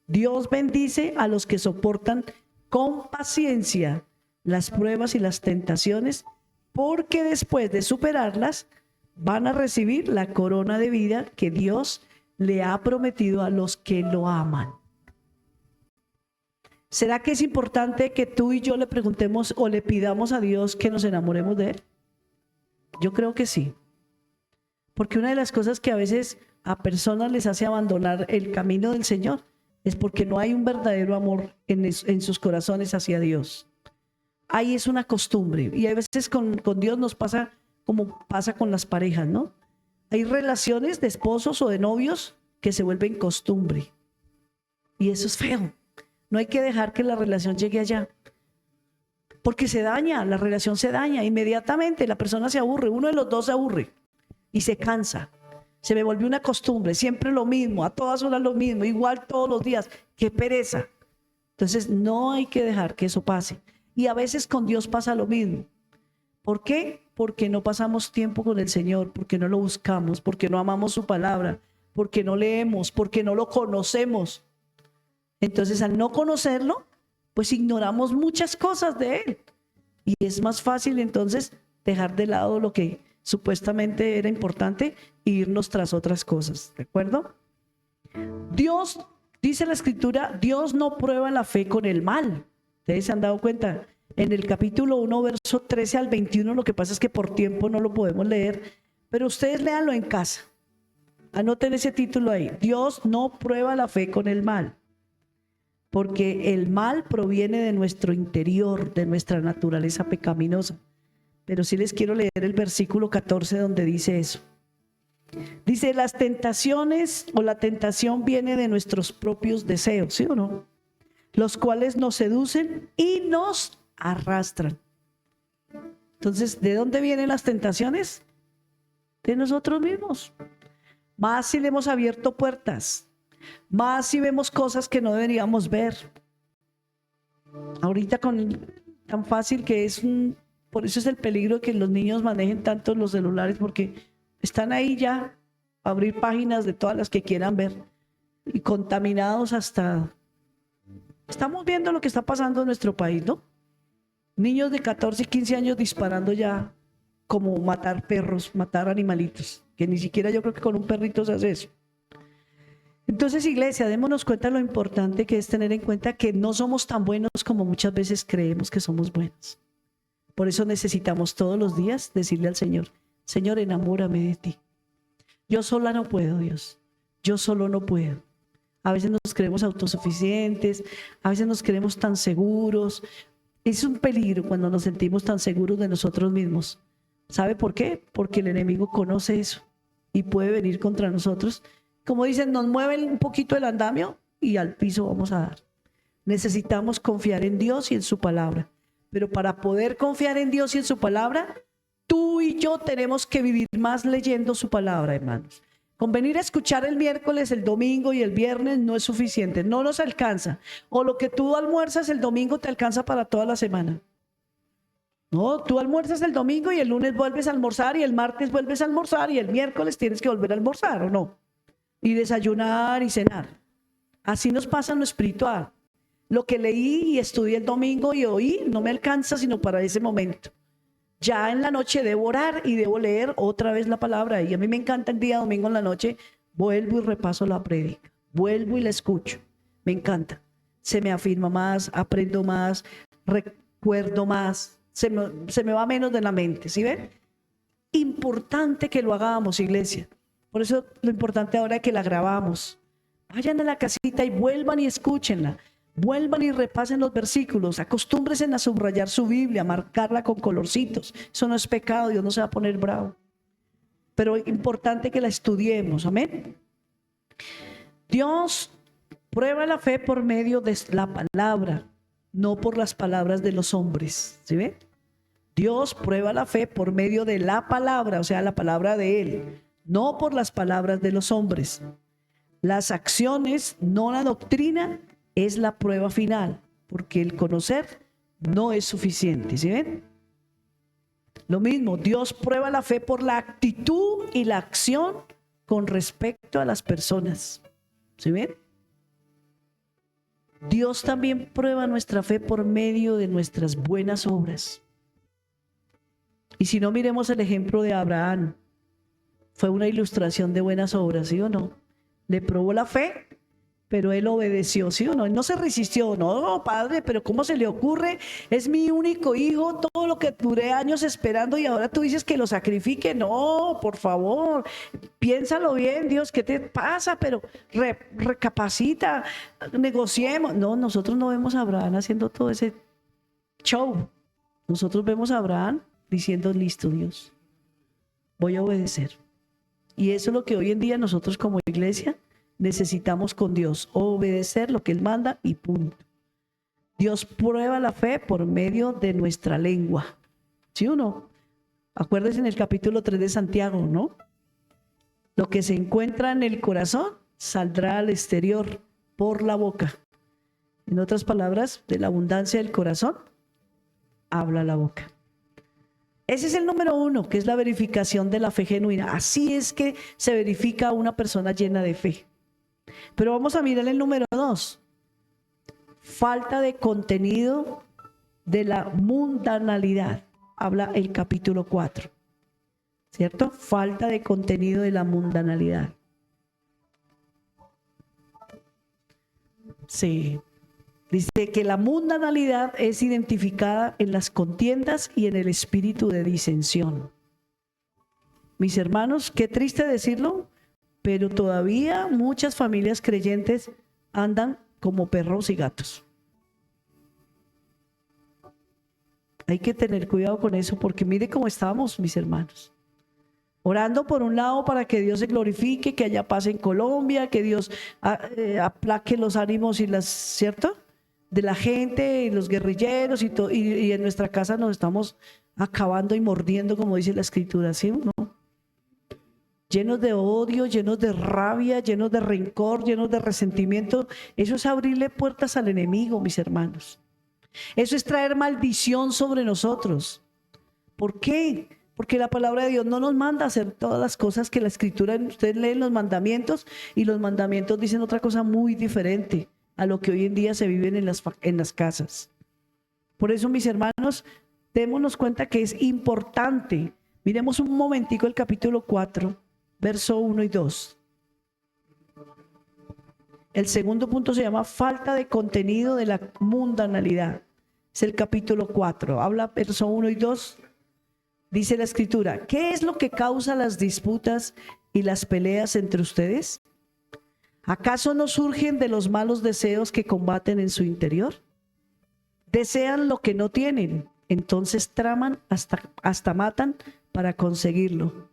Dios bendice a los que soportan con paciencia las pruebas y las tentaciones, porque después de superarlas van a recibir la corona de vida que Dios le ha prometido a los que lo aman. ¿Será que es importante que tú y yo le preguntemos o le pidamos a Dios que nos enamoremos de Él? Yo creo que sí. Porque una de las cosas que a veces a personas les hace abandonar el camino del Señor es porque no hay un verdadero amor en sus corazones hacia Dios. Ahí es una costumbre. Y a veces con Dios nos pasa como pasa con las parejas, ¿no? Hay relaciones de esposos o de novios que se vuelven costumbre. Y eso es feo. No hay que dejar que la relación llegue allá. Porque se daña, la relación se daña. Inmediatamente la persona se aburre, uno de los dos se aburre y se cansa. Se me volvió una costumbre, siempre lo mismo, a todas horas lo mismo, igual todos los días. ¡Qué pereza! Entonces no hay que dejar que eso pase. Y a veces con Dios pasa lo mismo. ¿Por qué? Porque no pasamos tiempo con el Señor, porque no lo buscamos, porque no amamos su palabra, porque no leemos, porque no lo conocemos. Entonces al no conocerlo, pues ignoramos muchas cosas de Él. Y es más fácil entonces dejar de lado lo que supuestamente era importante e irnos tras otras cosas. ¿De acuerdo? Dios, dice la Escritura, Dios no prueba la fe con el mal. ¿Ustedes se han dado cuenta? En el capítulo 1, verso 13 al 21, lo que pasa es que por tiempo no lo podemos leer, pero ustedes léanlo en casa. Anoten ese título ahí. Dios no prueba la fe con el mal, porque el mal proviene de nuestro interior, de nuestra naturaleza pecaminosa. Pero sí les quiero leer el versículo 14 donde dice eso. Dice, las tentaciones o la tentación viene de nuestros propios deseos, ¿sí o no? Los cuales nos seducen y nos arrastran. Entonces, ¿de dónde vienen las tentaciones? De nosotros mismos. Más si le hemos abierto puertas, más si vemos cosas que no deberíamos ver. Ahorita con tan fácil que es por eso es el peligro de que los niños manejen tanto los celulares, porque están ahí ya a abrir páginas de todas las que quieran ver y contaminados hasta... Estamos viendo lo que está pasando en nuestro país, ¿no? Niños de 14 y 15 años disparando ya como matar perros, matar animalitos, que ni siquiera yo creo que con un perrito se hace eso. Entonces, iglesia, démonos cuenta lo importante que es tener en cuenta que no somos tan buenos como muchas veces creemos que somos buenos. Por eso necesitamos todos los días decirle al Señor, Señor, enamórame de ti. Yo sola no puedo, Dios. Yo solo no puedo. A veces nos creemos autosuficientes, a veces nos creemos tan seguros. Es un peligro cuando nos sentimos tan seguros de nosotros mismos. ¿Sabe por qué? Porque el enemigo conoce eso y puede venir contra nosotros. Como dicen, nos mueven un poquito el andamio y al piso vamos a dar. Necesitamos confiar en Dios y en su palabra. Pero para poder confiar en Dios y en su palabra, tú y yo tenemos que vivir más leyendo su palabra, hermanos. Con venir a escuchar el miércoles, el domingo y el viernes no es suficiente, no nos alcanza. O lo que tú almuerzas el domingo te alcanza para toda la semana. No, tú almuerzas el domingo y el lunes vuelves a almorzar y el martes vuelves a almorzar y el miércoles tienes que volver a almorzar, ¿o no? Y desayunar y cenar. Así nos pasa en lo espiritual. Lo que leí y estudié el domingo y oí no me alcanza sino para ese momento. Ya en la noche debo orar y debo leer otra vez la palabra. Y a mí me encanta el día domingo en la noche, vuelvo y repaso la prédica. Vuelvo y la escucho. Me encanta. Se me afirma más, aprendo más, recuerdo más. Se me va menos de la mente. ¿Sí ven? Importante que lo hagamos, iglesia. Por eso lo importante ahora es que la grabamos. Vayan a la casita y vuelvan y escúchenla. Vuelvan y repasen los versículos, acostúmbrense a subrayar su Biblia, a marcarla con colorcitos. Eso no es pecado, Dios no se va a poner bravo. Pero es importante que la estudiemos, amén. Dios prueba la fe por medio de la palabra, no por las palabras de los hombres. ¿Sí ven? Dios prueba la fe por medio de la palabra, o sea, la palabra de Él, no por las palabras de los hombres. Las acciones, no la doctrina, es la prueba final, porque el conocer no es suficiente. ¿Sí ven? Lo mismo, Dios prueba la fe por la actitud y la acción con respecto a las personas. ¿Sí ven? Dios también prueba nuestra fe por medio de nuestras buenas obras. Y si no, miremos el ejemplo de Abraham. Fue una ilustración de buenas obras, ¿sí o no? Le probó la fe, pero él obedeció, ¿sí o no? Él no se resistió. No, padre, pero ¿cómo se le ocurre? Es mi único hijo, todo lo que duré años esperando y ahora tú dices que lo sacrifique. No, por favor, piénsalo bien, Dios, ¿qué te pasa? Pero recapacita, negociemos. No, nosotros no vemos a Abraham haciendo todo ese show. Nosotros vemos a Abraham diciendo, listo, Dios, voy a obedecer. Y eso es lo que hoy en día nosotros como iglesia necesitamos con Dios, obedecer lo que Él manda y punto. Dios prueba la fe por medio de nuestra lengua. ¿Sí o no? Acuérdense en el capítulo 3 de Santiago, ¿no? Lo que se encuentra en el corazón saldrá al exterior por la boca. En otras palabras, de la abundancia del corazón, habla la boca. Ese es el número 1, que es la verificación de la fe genuina. Así es que se verifica a una persona llena de fe. Pero vamos a mirar el número 2. Falta de contenido de la mundanalidad. Habla el capítulo 4. ¿Cierto? Falta de contenido de la mundanalidad. Sí. Dice que la mundanalidad es identificada en las contiendas y en el espíritu de disensión. Mis hermanos, qué triste decirlo, pero todavía muchas familias creyentes andan como perros y gatos. Hay que tener cuidado con eso, porque mire cómo estamos, mis hermanos. Orando por un lado para que Dios se glorifique, que haya paz en Colombia, que Dios aplaque los ánimos y las, ¿cierto?, de la gente y los guerrilleros y en nuestra casa nos estamos acabando y mordiendo, como dice la escritura, ¿sí o no? Llenos de odio, llenos de rabia, llenos de rencor, llenos de resentimiento. Eso es abrirle puertas al enemigo, mis hermanos. Eso es traer maldición sobre nosotros. ¿Por qué? Porque la palabra de Dios no nos manda a hacer todas las cosas que la escritura, ustedes leen los mandamientos y los mandamientos dicen otra cosa muy diferente a lo que hoy en día se vive en las casas. Por eso, mis hermanos, démonos cuenta que es importante. Miremos un momentico el capítulo 4, verso 1 y 2. El segundo punto se llama falta de contenido de la mundanalidad. Es el capítulo 4. Habla verso 1 y 2. Dice la escritura, ¿qué es lo que causa las disputas y las peleas entre ustedes? ¿Acaso no surgen de los malos deseos que combaten en su interior? Desean lo que no tienen, entonces traman hasta matan para conseguirlo.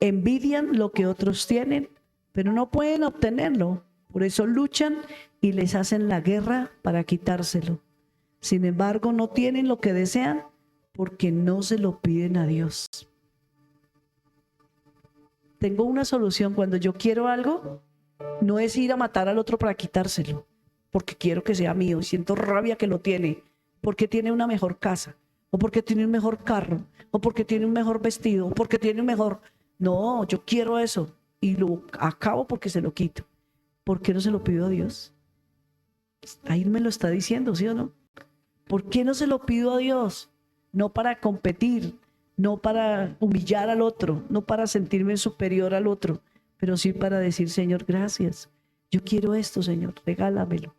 Envidian lo que otros tienen, pero no pueden obtenerlo. Por eso luchan y les hacen la guerra para quitárselo. Sin embargo, no tienen lo que desean porque no se lo piden a Dios. Tengo una solución. Cuando yo quiero algo, no es ir a matar al otro para quitárselo, porque quiero que sea mío y siento rabia que lo tiene, porque tiene una mejor casa, o porque tiene un mejor carro, o porque tiene un mejor vestido, o porque tiene un mejor... No, yo quiero eso y lo acabo porque se lo quito. ¿Por qué no se lo pido a Dios? Ahí me lo está diciendo, ¿sí o no? ¿Por qué no se lo pido a Dios? No para competir, no para humillar al otro, no para sentirme superior al otro, pero sí para decir, Señor, gracias. Yo quiero esto, Señor, regálamelo.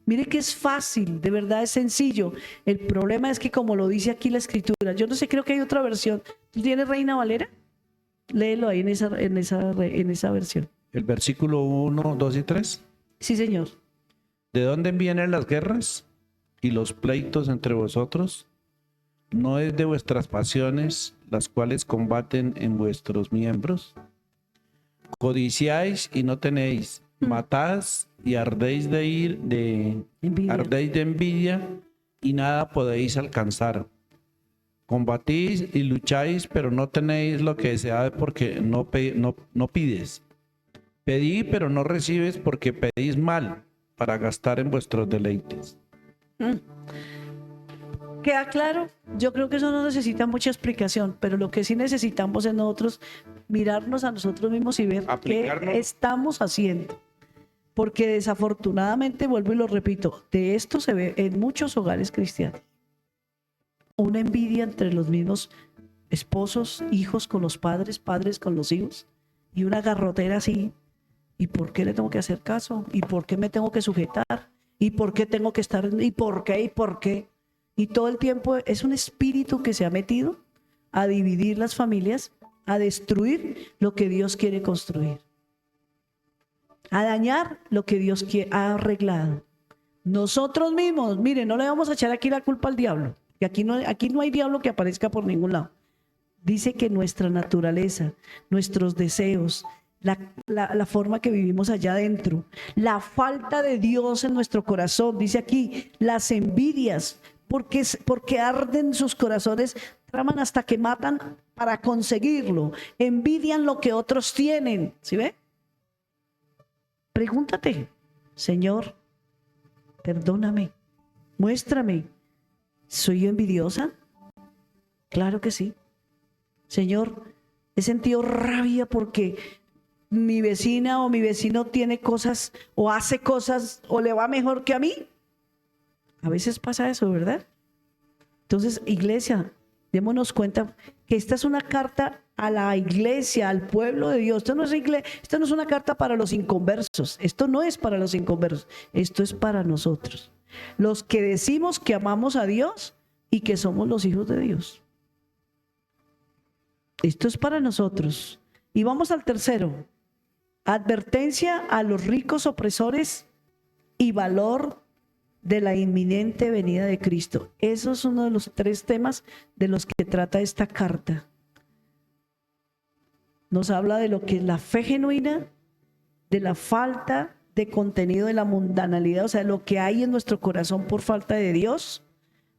Mire que es fácil, de verdad es sencillo. El problema es que, como lo dice aquí la escritura, yo no sé, creo que hay otra versión. ¿Tú tienes Reina Valera? Léelo ahí en esa versión. El versículo 1, 2 y 3. Sí, Señor. ¿De dónde vienen las guerras y los pleitos entre vosotros? ¿No es de vuestras pasiones las cuales combaten en vuestros miembros? Codiciáis y no tenéis, matás y ardéis Envidia. ardéis de envidia y nada podéis alcanzar. Combatís y lucháis, pero no tenéis lo que deseáis porque no pides. Pedí, pero no recibes porque pedís mal para gastar en vuestros deleites. ¿Queda claro? Yo creo que eso no necesita mucha explicación, pero lo que sí necesitamos es nosotros mirarnos a nosotros mismos y ver Aplicarnos. qué estamos haciendo. Porque desafortunadamente, vuelvo y lo repito, de esto se ve en muchos hogares cristianos. Una envidia entre los mismos esposos, hijos con los padres, padres con los hijos, y una garrotera así. ¿Y por qué le tengo que hacer caso? ¿Y por qué me tengo que sujetar? ¿Y por qué tengo que estar? ¿Y por qué? ¿Y por qué? Y todo el tiempo es un espíritu que se ha metido a dividir las familias, a destruir lo que Dios quiere construir, a dañar lo que Dios ha arreglado. Nosotros mismos, miren, no le vamos a echar aquí la culpa al diablo, que aquí no hay diablo que aparezca por ningún lado. Dice que nuestra naturaleza, nuestros deseos, la forma que vivimos allá adentro, la falta de Dios en nuestro corazón, dice aquí, las envidias, porque arden sus corazones, traman hasta que matan para conseguirlo, envidian lo que otros tienen, ¿sí ve? Pregúntate, Señor, perdóname, muéstrame, ¿soy yo envidiosa? Claro que sí. Señor, he sentido rabia porque mi vecina o mi vecino tiene cosas o hace cosas o le va mejor que a mí. A veces pasa eso, ¿verdad? Entonces, iglesia, démonos cuenta que esta es una carta a la iglesia, al pueblo de Dios. Esto no es una carta para los inconversos. Esto no es para los inconversos. Esto es para nosotros. Los que decimos que amamos a Dios y que somos los hijos de Dios. Esto es para nosotros. Y vamos al tercero. Advertencia a los ricos opresores y valor de la inminente venida de Cristo. Eso es uno de los 3 temas de los que trata esta carta. Nos habla de lo que es la fe genuina, de la falta de contenido de la mundanalidad, o sea, lo que hay en nuestro corazón por falta de Dios,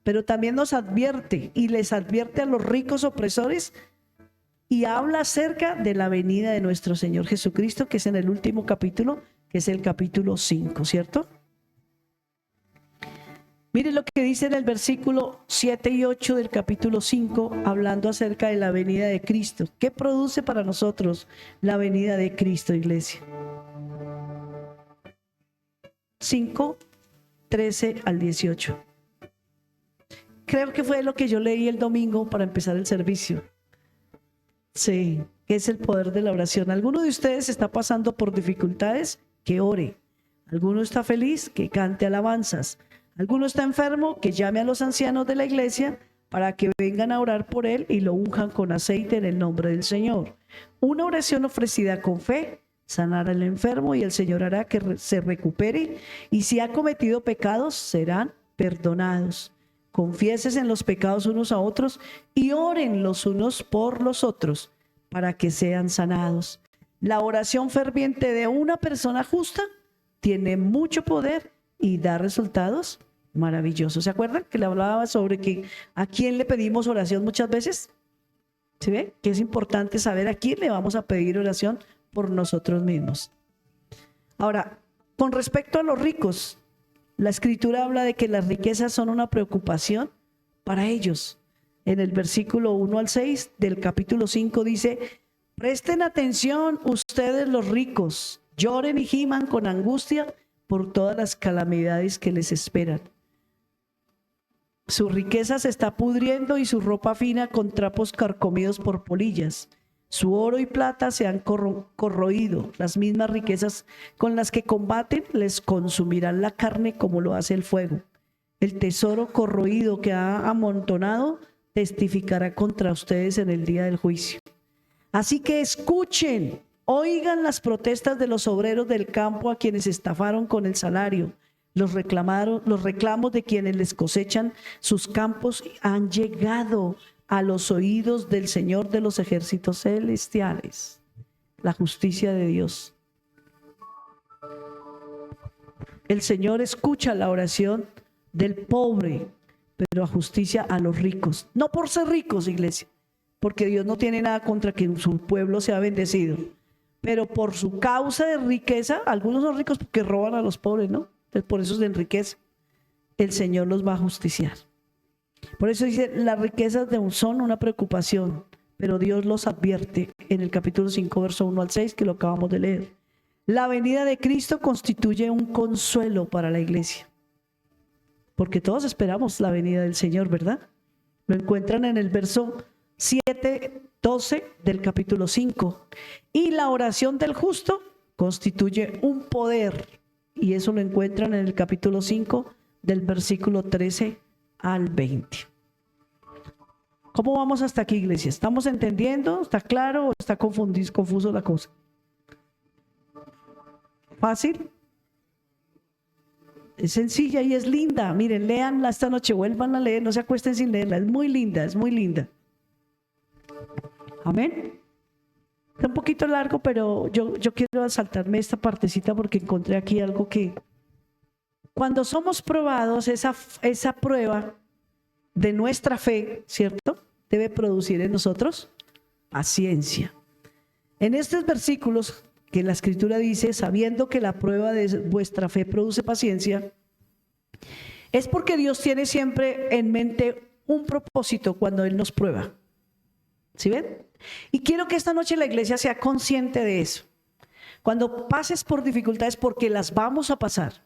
pero también nos advierte y les advierte a los ricos opresores y habla acerca de la venida de nuestro Señor Jesucristo, que es en el último capítulo, que es el capítulo 5, ¿cierto? Mire lo que dice en el versículo 7 y 8 del capítulo 5, hablando acerca de la venida de Cristo. ¿Qué produce para nosotros la venida de Cristo, iglesia? 5, 13 al 18. Creo que fue lo que yo leí el domingo para empezar el servicio. Sí, que es el poder de la oración. ¿Alguno de ustedes está pasando por dificultades? Que ore. ¿Alguno está feliz? Que cante alabanzas. ¿Alguno está enfermo? Que llame a los ancianos de la iglesia para que vengan a orar por él y lo unjan con aceite en el nombre del Señor. Una oración ofrecida con fe sanará al enfermo y el Señor hará que se recupere, y si ha cometido pecados serán perdonados. Confiesen en los pecados unos a otros y oren los unos por los otros para que sean sanados. La oración ferviente de una persona justa tiene mucho poder y da resultados maravillosos. ¿Se acuerdan que le hablaba sobre que a quién le pedimos oración muchas veces? ¿Se ve? Que es importante saber a quién le vamos a pedir oración por nosotros mismos. Ahora, con respecto a los ricos, la escritura habla de que las riquezas son una preocupación para ellos. En el versículo 1 al 6 del capítulo 5 dice: presten atención ustedes los ricos, lloren y giman con angustia por todas las calamidades que les esperan. Su riqueza se está pudriendo y su ropa fina con trapos carcomidos por polillas. Su oro y plata se han corroído. Las mismas riquezas con las que combaten les consumirán la carne como lo hace el fuego. El tesoro corroído que ha amontonado testificará contra ustedes en el día del juicio. Así que escuchen, oigan las protestas de los obreros del campo a quienes estafaron con el salario. Los reclamos de quienes les cosechan sus campos han llegado a los oídos del Señor de los ejércitos celestiales. La justicia de Dios. El Señor escucha la oración del pobre, pero a justicia a los ricos. No por ser ricos, iglesia, porque Dios no tiene nada contra que su pueblo sea bendecido, pero por su causa de riqueza, algunos son ricos porque roban a los pobres, ¿no? Entonces, por eso se enriquece. El Señor los va a justiciar. Por eso dice, las riquezas son una preocupación, pero Dios los advierte en el capítulo 5, verso 1 al 6, que lo acabamos de leer. La venida de Cristo constituye un consuelo para la iglesia, porque todos esperamos la venida del Señor, ¿verdad? Lo encuentran en el verso 7, 12 del capítulo 5. Y la oración del justo constituye un poder, y eso lo encuentran en el capítulo 5 del versículo 13 al 20. ¿Cómo vamos hasta aquí, iglesia? ¿Estamos entendiendo? ¿Está claro o está confuso la cosa? ¿Fácil? Es sencilla y es linda. Miren, léanla esta noche, vuelvan a leer, no se acuesten sin leerla. Es muy linda, es muy linda. Amén. Está un poquito largo, pero yo quiero saltarme esta partecita porque encontré aquí algo que cuando somos probados, esa prueba de nuestra fe, ¿cierto? Debe producir en nosotros paciencia. En estos versículos que la Escritura dice, sabiendo que la prueba de vuestra fe produce paciencia, es porque Dios tiene siempre en mente un propósito cuando Él nos prueba. ¿Sí ven? Y quiero que esta noche la iglesia sea consciente de eso. Cuando pases por dificultades, porque las vamos a pasar.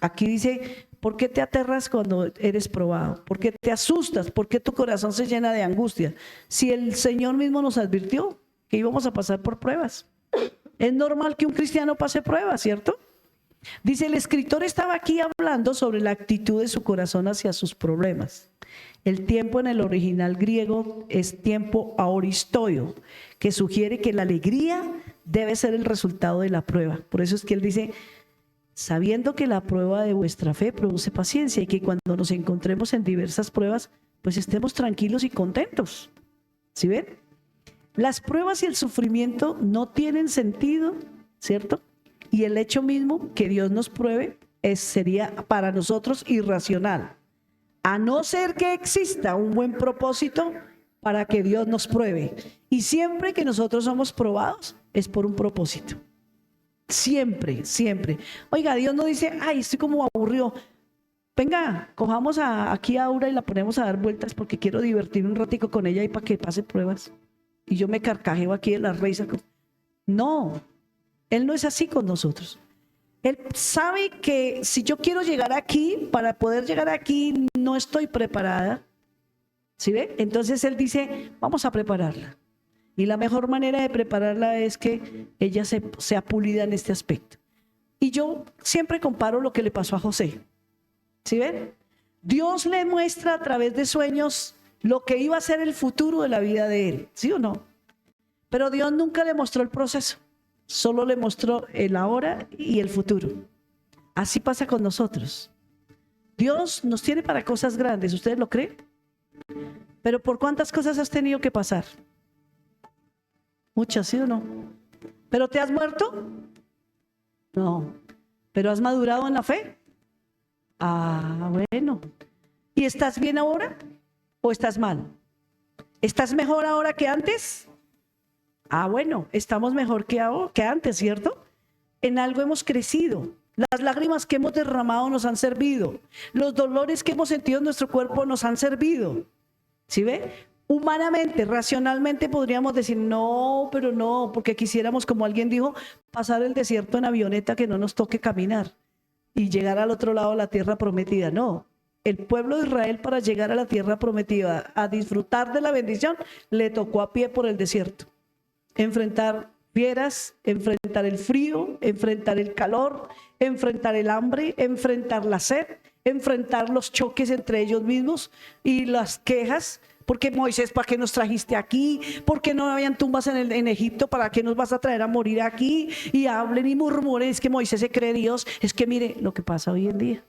Aquí dice, ¿por qué te aterras cuando eres probado? ¿Por qué te asustas? ¿Por qué tu corazón se llena de angustia? Si el Señor mismo nos advirtió que íbamos a pasar por pruebas. Es normal que un cristiano pase pruebas, ¿cierto? Dice, el escritor estaba aquí hablando sobre la actitud de su corazón hacia sus problemas. El tiempo en el original griego es tiempo aoristoio, que sugiere que la alegría debe ser el resultado de la prueba. Por eso es que él dice, sabiendo que la prueba de vuestra fe produce paciencia y que cuando nos encontremos en diversas pruebas, pues estemos tranquilos y contentos. ¿Sí ven? Las pruebas y el sufrimiento no tienen sentido, ¿cierto? Y el hecho mismo que Dios nos pruebe sería para nosotros irracional, a no ser que exista un buen propósito para que Dios nos pruebe. Y siempre que nosotros somos probados es por un propósito. Siempre, siempre. Oiga, Dios no dice, ay, estoy como aburrido. Venga, cojamos aquí a Aura y la ponemos a dar vueltas porque quiero divertirme un ratico con ella y para que pase pruebas. Y yo me carcajeo aquí de la risa. No, Él no es así con nosotros. Él sabe que si yo quiero llegar aquí, para poder llegar aquí no estoy preparada. ¿Sí ve? Entonces Él dice, vamos a prepararla. Y la mejor manera de prepararla es que ella sea pulida en este aspecto. Y yo siempre comparo lo que le pasó a José. ¿Sí ven? Dios le muestra a través de sueños lo que iba a ser el futuro de la vida de él, ¿sí o no? Pero Dios nunca le mostró el proceso, solo le mostró el ahora y el futuro. Así pasa con nosotros. Dios nos tiene para cosas grandes, ¿ustedes lo creen? Pero ¿por cuántas cosas has tenido que pasar? Muchas, ¿sí o no? ¿Pero te has muerto? No. ¿Pero has madurado en la fe? Ah, bueno. ¿Y estás bien ahora? ¿O estás mal? ¿Estás mejor ahora que antes? Ah, bueno, estamos mejor que antes, ¿cierto? En algo hemos crecido. Las lágrimas que hemos derramado nos han servido. Los dolores que hemos sentido en nuestro cuerpo nos han servido. ¿Sí ve? Humanamente, racionalmente podríamos decir, no, pero no, porque quisiéramos, como alguien dijo, pasar el desierto en avioneta que no nos toque caminar y llegar al otro lado de la tierra prometida. No. El pueblo de Israel, para llegar a la tierra prometida, a disfrutar de la bendición, le tocó a pie por el desierto. Enfrentar fieras, enfrentar el frío, enfrentar el calor, enfrentar el hambre, enfrentar la sed, enfrentar los choques entre ellos mismos y las quejas, Porque Moisés, ¿para qué nos trajiste aquí? ¿Por qué no habían tumbas en Egipto? ¿Para qué nos vas a traer a morir aquí? Y hablen y murmuren, es que Moisés se cree Dios. Es que mire lo que pasa hoy en día.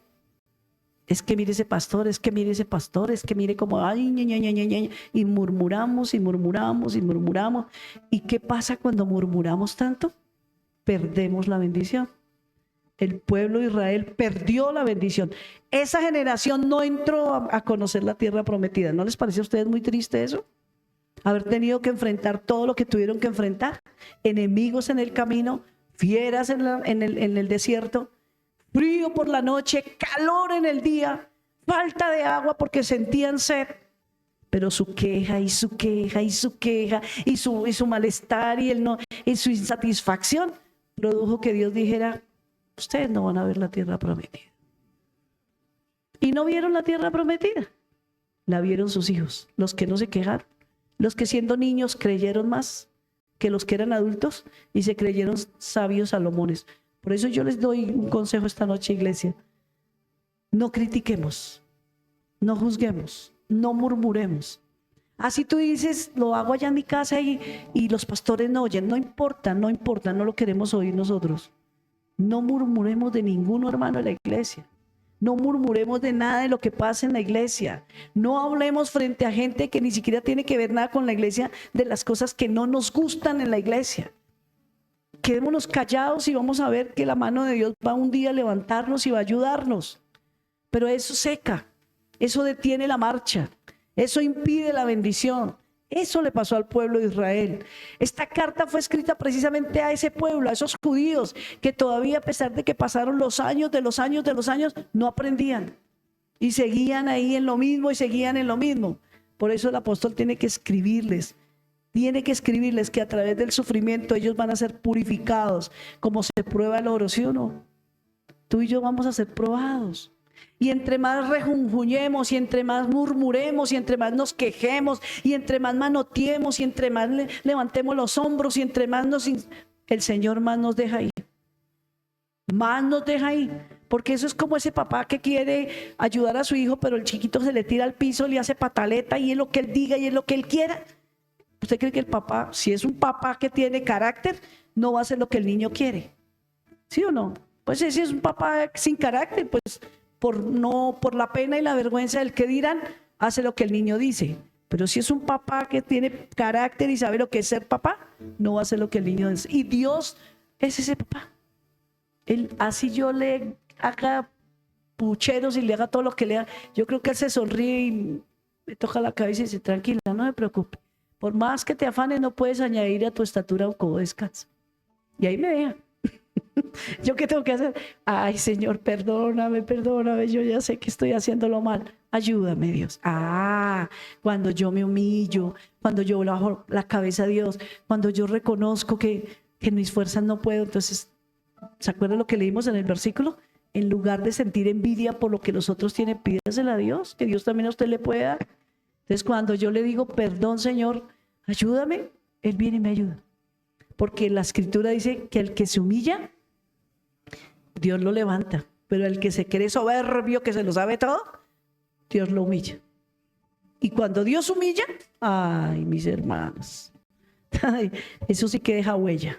Es que mire ese pastor, es que mire ese pastor, es que mire como, ay, ña, y murmuramos y murmuramos y murmuramos. ¿Y qué pasa cuando murmuramos tanto? Perdemos la bendición. El pueblo de Israel perdió la bendición. Esa generación no entró a conocer la tierra prometida. ¿No les parece a ustedes muy triste eso? Haber tenido que enfrentar todo lo que tuvieron que enfrentar. Enemigos en el camino, fieras en el desierto, frío por la noche, calor en el día, falta de agua porque sentían sed. Pero su queja y su queja y su queja y su malestar y su insatisfacción produjo que Dios dijera: ustedes no van a ver la tierra prometida. Y no vieron la tierra prometida, la vieron sus hijos, los que no se quejaron, los que siendo niños creyeron más que los que eran adultos y se creyeron sabios Salomones. Por eso yo les doy un consejo esta noche, iglesia: no critiquemos, no juzguemos, no murmuremos. Así tú dices, lo hago allá en mi casa y los pastores no oyen. No importa, no lo queremos oír nosotros. No murmuremos de ninguno hermano de la iglesia. No murmuremos de nada de lo que pasa en la iglesia. No hablemos frente a gente que ni siquiera tiene que ver nada con la iglesia de las cosas que no nos gustan en la iglesia. Quedémonos callados y vamos a ver que la mano de Dios va un día a levantarnos y va a ayudarnos. Pero eso seca, eso detiene la marcha, eso impide la bendición. Eso le pasó al pueblo de Israel. Esta carta fue escrita precisamente a ese pueblo, a esos judíos que todavía, a pesar de que pasaron los años, no aprendían. Y seguían ahí en lo mismo y seguían en lo mismo. Por eso el apóstol tiene que escribirles que a través del sufrimiento ellos van a ser purificados, como se prueba el oro, ¿sí o no? Tú y yo vamos a ser probados. Y entre más rejunjuñemos, y entre más murmuremos, y entre más nos quejemos, y entre más manoteemos, y entre más levantemos los hombros, y entre más el Señor más nos deja ahí. Más nos deja ahí. Porque eso es como ese papá que quiere ayudar a su hijo, pero el chiquito se le tira al piso, le hace pataleta, y es lo que él diga, y es lo que él quiera. ¿Usted cree que el papá, si es un papá que tiene carácter, no va a hacer lo que el niño quiere? ¿Sí o no? Pues si es un papá sin carácter, pues por la pena y la vergüenza del que dirán, hace lo que el niño dice. Pero si es un papá que tiene carácter y sabe lo que es ser papá, no va a hacer lo que el niño dice. Y Dios es ese papá. Así yo le haga pucheros y le haga todo lo que le haga, yo creo que él se sonríe y me toca la cabeza y dice: tranquila, no me preocupe. Por más que te afanes, no puedes añadir a tu estatura un codo de descanso. Y ahí me deja. ¿Yo qué tengo que hacer? Ay, Señor, perdóname, yo ya sé que estoy haciéndolo mal. Ayúdame, Dios. Cuando yo me humillo, cuando yo bajo la cabeza a Dios, cuando yo reconozco que en mis fuerzas no puedo, entonces, ¿se acuerdan lo que leímos en el versículo? En lugar de sentir envidia por lo que los otros tienen, pídasela a Dios, que Dios también a usted le puede dar. Entonces, cuando yo le digo: perdón, Señor, ayúdame, Él viene y me ayuda. Porque la Escritura dice que el que se humilla, Dios lo levanta. Pero el que se cree soberbio, que se lo sabe todo, Dios lo humilla. Y cuando Dios humilla, ay, mis hermanos, eso sí que deja huella.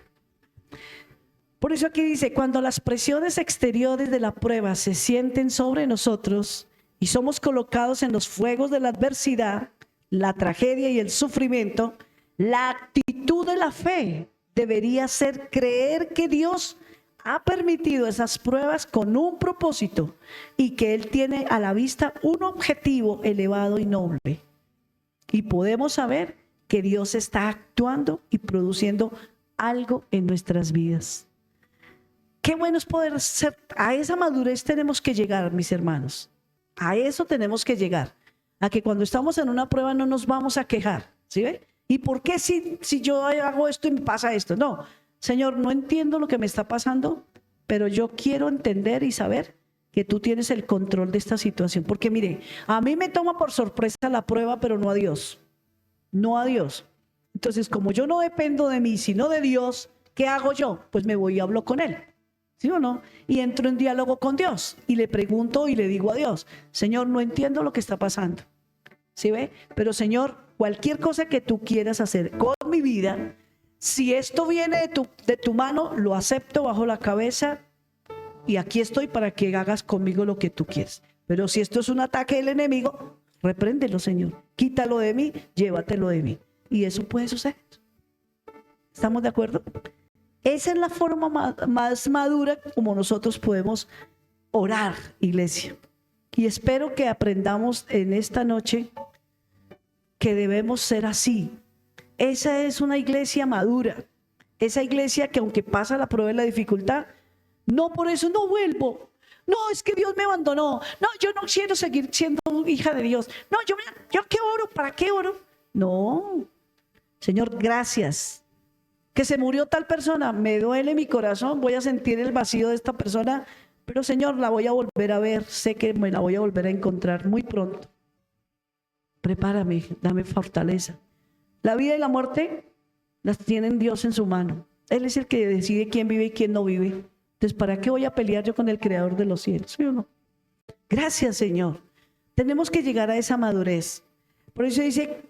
Por eso aquí dice: cuando las presiones exteriores de la prueba se sienten sobre nosotros y somos colocados en los fuegos de la adversidad, la tragedia y el sufrimiento, la actitud de la fe debería ser creer que Dios ha permitido esas pruebas con un propósito y que Él tiene a la vista un objetivo elevado y noble. Y podemos saber que Dios está actuando y produciendo algo en nuestras vidas. Qué bueno es poder ser. A esa madurez tenemos que llegar, mis hermanos. A eso tenemos que llegar. A que cuando estamos en una prueba no nos vamos a quejar. ¿Sí ve? ¿Y por qué si yo hago esto y me pasa esto? No, Señor, no entiendo lo que me está pasando, pero yo quiero entender y saber que tú tienes el control de esta situación. Porque mire, a mí me toma por sorpresa la prueba, pero no a Dios. No a Dios. Entonces, como yo no dependo de mí, sino de Dios, ¿qué hago yo? Pues me voy y hablo con Él. ¿Sí o no? Y entro en diálogo con Dios y le pregunto y le digo a Dios: Señor, no entiendo lo que está pasando, ¿Sí ve? Pero Señor, cualquier cosa que tú quieras hacer con mi vida, si esto viene de tu mano, lo acepto bajo la cabeza y aquí estoy para que hagas conmigo lo que tú quieres. Pero si esto es un ataque del enemigo, repréndelo, Señor. Quítalo de mí, llévatelo de mí. Y eso puede suceder. ¿Estamos de acuerdo? Esa es la forma más madura como nosotros podemos orar, iglesia. Y espero que aprendamos en esta noche que debemos ser así. Esa es una iglesia madura. Esa iglesia que aunque pasa la prueba y la dificultad, no por eso no vuelvo. No, es que Dios me abandonó. No, yo no quiero seguir siendo hija de Dios. No, yo ¿qué oro? ¿Para qué oro? No. Señor, gracias. Que se murió tal persona, me duele mi corazón, voy a sentir el vacío de esta persona, pero Señor, la voy a volver a ver, sé que me la voy a volver a encontrar muy pronto. Prepárame, dame fortaleza. La vida y la muerte las tiene Dios en su mano. Él es el que decide quién vive y quién no vive. Entonces, ¿para qué voy a pelear yo con el Creador de los cielos? ¿Sí o no? Gracias, Señor. Tenemos que llegar a esa madurez. Por eso dice,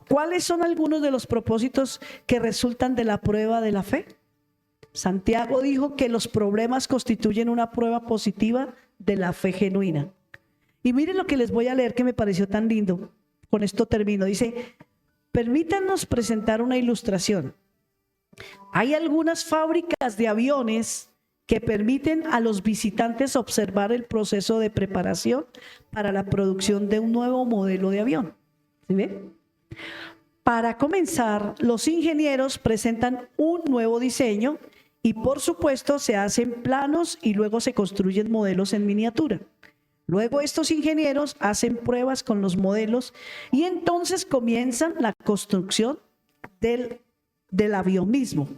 ¿cuáles son algunos de los propósitos que resultan de la prueba de la fe? Santiago dijo que los problemas constituyen una prueba positiva de la fe genuina. Y miren lo que les voy a leer que me pareció tan lindo. Con esto termino. Dice, permítanos presentar una ilustración. Hay algunas fábricas de aviones que permiten a los visitantes observar el proceso de preparación para la producción de un nuevo modelo de avión. ¿Sí ven? Para comenzar, los ingenieros presentan un nuevo diseño y por supuesto se hacen planos y luego se construyen modelos en miniatura. Luego estos ingenieros hacen pruebas con los modelos y entonces comienzan la construcción del avión mismo.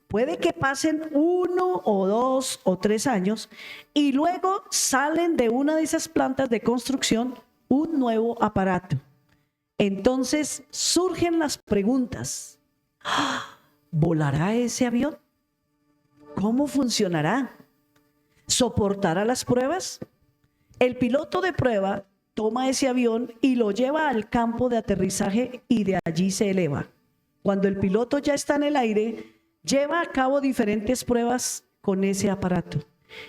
Puede que pasen 1 o 2 o 3 años y luego salen de una de esas plantas de construcción un nuevo aparato. Entonces surgen las preguntas. ¿Volará ese avión? ¿Cómo funcionará? ¿Soportará las pruebas? El piloto de prueba toma ese avión y lo lleva al campo de aterrizaje y de allí se eleva. Cuando el piloto ya está en el aire, lleva a cabo diferentes pruebas con ese aparato.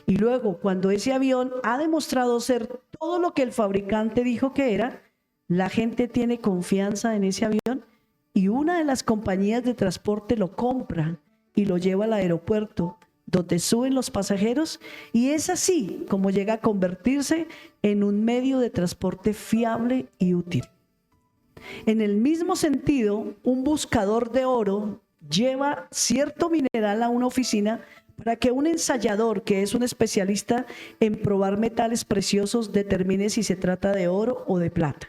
Y luego, cuando ese avión ha demostrado ser todo lo que el fabricante dijo que era, la gente tiene confianza en ese avión y una de las compañías de transporte lo compra y lo lleva al aeropuerto, donde suben los pasajeros, y es así como llega a convertirse en un medio de transporte fiable y útil. En el mismo sentido, un buscador de oro lleva cierto mineral a una oficina para que un ensayador, que es un especialista en probar metales preciosos, determine si se trata de oro o de plata.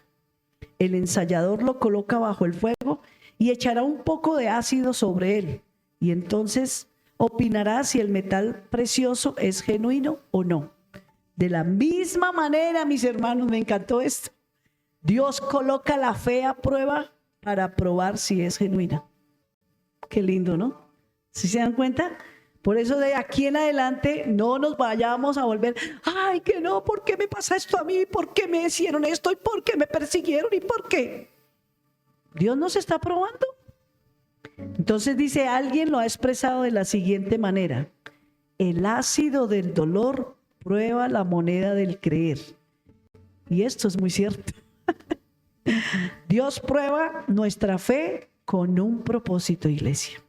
El ensayador lo coloca bajo el fuego y echará un poco de ácido sobre él, y entonces opinará si el metal precioso es genuino o no. De la misma manera, mis hermanos, me encantó esto. Dios coloca la fe a prueba para probar si es genuina. Qué lindo, ¿no? ¿Sí se dan cuenta? Por eso de aquí en adelante no nos vayamos a volver, ay, que no, ¿por qué me pasa esto a mí? ¿Por qué me hicieron esto? ¿Y por qué me persiguieron? ¿Y por qué? Dios nos está probando. Entonces dice, alguien lo ha expresado de la siguiente manera: el ácido del dolor prueba la moneda del creer. Y esto es muy cierto. Dios prueba nuestra fe con un propósito, iglesia.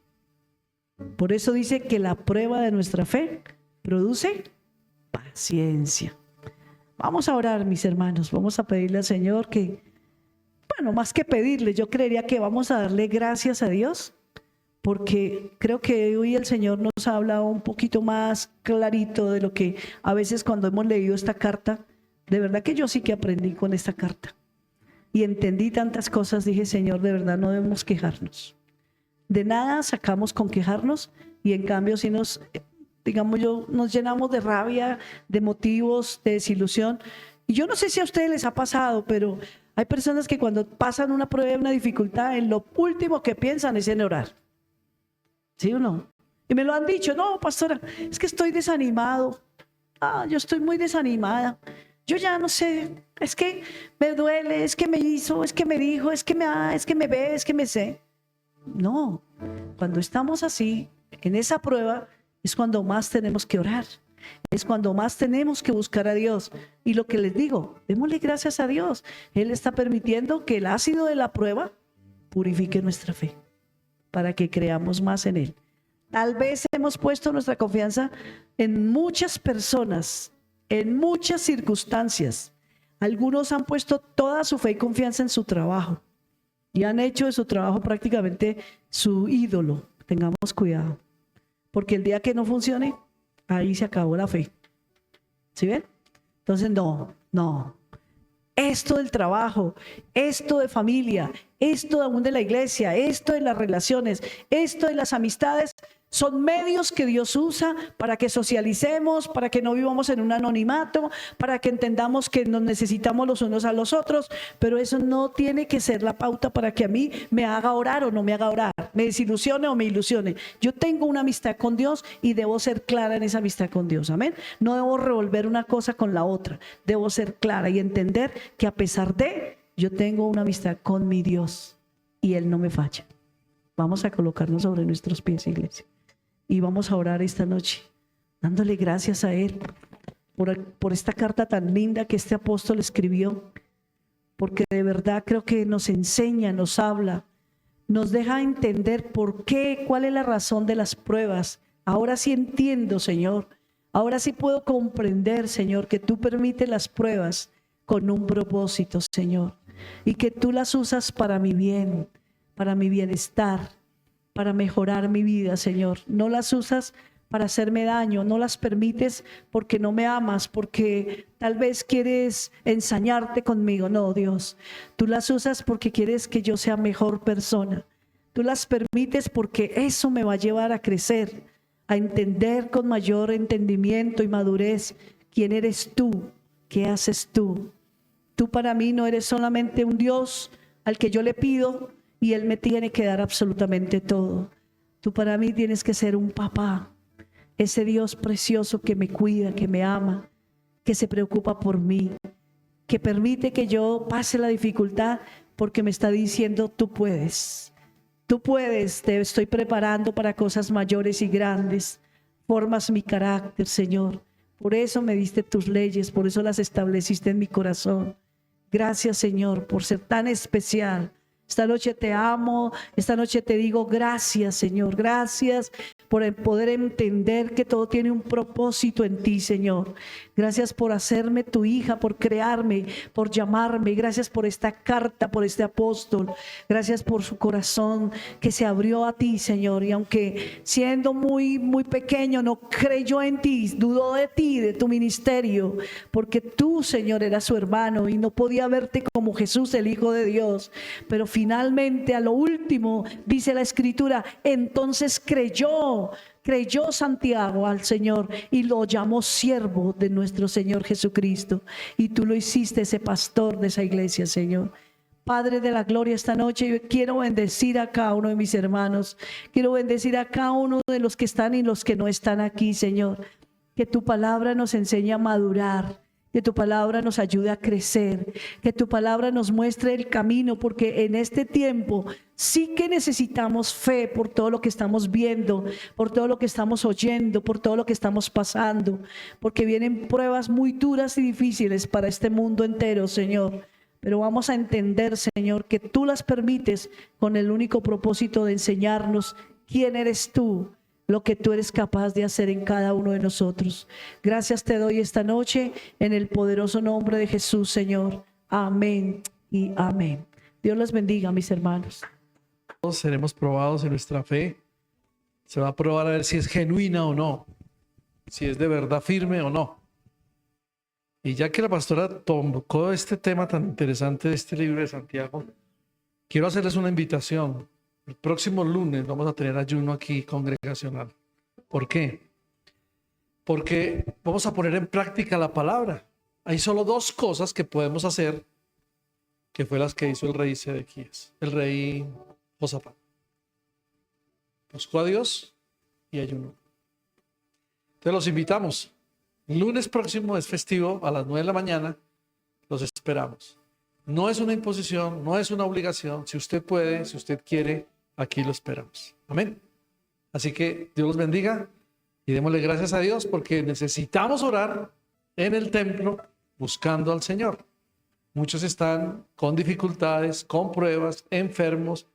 Por eso dice que la prueba de nuestra fe produce paciencia. Vamos a orar, mis hermanos. Vamos a pedirle al Señor que, bueno, más que pedirle, yo creería que vamos a darle gracias a Dios, porque creo que hoy el Señor nos ha hablado un poquito más clarito de lo que a veces cuando hemos leído esta carta, de verdad que yo sí que aprendí con esta carta. Y entendí tantas cosas, dije, Señor, de verdad no debemos quejarnos. De nada sacamos con quejarnos, y en cambio si nos, digamos yo, nos llenamos de rabia, de motivos, de desilusión. Y yo no sé si a ustedes les ha pasado, pero hay personas que cuando pasan una prueba, una dificultad, en lo último que piensan es en orar. ¿Sí o no? Y me lo han dicho, no, pastora, es que estoy desanimado. Yo estoy muy desanimada. Yo ya no sé Es que me duele, es que me hizo, es que me dijo, es que me ve, es que me sé. No, cuando estamos así, en esa prueba, es cuando más tenemos que orar. Es cuando más tenemos que buscar a Dios. Y lo que les digo, démosle gracias a Dios. Él está permitiendo que el ácido de la prueba purifique nuestra fe, para que creamos más en Él. Tal vez hemos puesto nuestra confianza en muchas personas, en muchas circunstancias. Algunos han puesto toda su fe y confianza en su trabajo y han hecho de su trabajo prácticamente su ídolo. Tengamos cuidado, porque el día que no funcione, ahí se acabó la fe. ¿Sí ven? Entonces, no. Esto del trabajo, esto de familia, esto aún de la iglesia, esto de las relaciones, esto de las amistades, son medios que Dios usa para que socialicemos, para que no vivamos en un anonimato, para que entendamos que nos necesitamos los unos a los otros, pero eso no tiene que ser la pauta para que a mí me haga orar o no me haga orar, me desilusione o me ilusione. Yo tengo una amistad con Dios y debo ser clara en esa amistad con Dios, amén. No debo revolver una cosa con la otra, debo ser clara y entender que a pesar de, yo tengo una amistad con mi Dios y Él no me falla. Vamos a colocarnos sobre nuestros pies, iglesia. Y vamos a orar esta noche, dándole gracias a Él por esta carta tan linda que este apóstol escribió, porque de verdad creo que nos enseña, nos habla, nos deja entender por qué, cuál es la razón de las pruebas. Ahora sí entiendo, Señor, ahora sí puedo comprender, Señor, que tú permites las pruebas con un propósito, Señor, y que tú las usas para mi bien, para mi bienestar, para mejorar mi vida, Señor. No las usas para hacerme daño, no las permites porque no me amas, porque tal vez quieres ensañarte conmigo. No, Dios, tú las usas porque quieres que yo sea mejor persona. Tú las permites porque eso me va a llevar a crecer, a entender con mayor entendimiento y madurez quién eres tú, qué haces tú. Tú para mí no eres solamente un Dios al que yo le pido y Él me tiene que dar absolutamente todo. Tú para mí tienes que ser un papá, ese Dios precioso que me cuida, que me ama, que se preocupa por mí, que permite que yo pase la dificultad porque me está diciendo, tú puedes, te estoy preparando para cosas mayores y grandes, formas mi carácter, Señor. Por eso me diste tus leyes, por eso las estableciste en mi corazón. Gracias, Señor, por ser tan especial. Esta noche te amo, esta noche te digo gracias, Señor, gracias por poder entender que todo tiene un propósito en ti, Señor. Gracias por hacerme tu hija, por crearme, por llamarme. Gracias por esta carta, por este apóstol. Gracias por su corazón que se abrió a ti, Señor. Y aunque siendo muy pequeño, no creyó en ti, dudó de ti, de tu ministerio, porque tú, Señor, eras su hermano y no podía verte como Jesús, el Hijo de Dios. Pero finalmente, a lo último, dice la Escritura, entonces creyó Santiago al Señor y lo llamó siervo de nuestro Señor Jesucristo. Y tú lo hiciste ese pastor de esa iglesia, Señor. Padre de la gloria, esta noche yo quiero bendecir a cada uno de mis hermanos. Quiero bendecir a cada uno de los que están y los que no están aquí, Señor. Que tu palabra nos enseñe a madurar. Que tu palabra nos ayude a crecer, que tu palabra nos muestre el camino, porque en este tiempo sí que necesitamos fe por todo lo que estamos viendo, por todo lo que estamos oyendo, por todo lo que estamos pasando, porque vienen pruebas muy duras y difíciles para este mundo entero, Señor. Pero vamos a entender, Señor, que tú las permites con el único propósito de enseñarnos quién eres tú, lo que tú eres capaz de hacer en cada uno de nosotros. Gracias te doy esta noche en el poderoso nombre de Jesús, Señor. Amén y amén. Dios los bendiga, mis hermanos. Todos seremos probados en nuestra fe. Se va a probar a ver si es genuina o no, si es de verdad firme o no. Y ya que la pastora tocó este tema tan interesante de este libro de Santiago, quiero hacerles una invitación. El próximo lunes vamos a tener ayuno aquí congregacional. ¿Por qué? Porque vamos a poner en práctica la palabra. Hay solo dos cosas que podemos hacer, que fue las que hizo el rey Sedequías, el rey Josafat. Buscó a Dios y ayunó. Entonces los invitamos. El lunes próximo es festivo a las 9 de la mañana. los esperamos. No es una imposición, no es una obligación. Si usted puede, si usted quiere, aquí lo esperamos. Amén. Así que Dios los bendiga y démosle gracias a Dios porque necesitamos orar en el templo buscando al Señor. Muchos están con dificultades, con pruebas, enfermos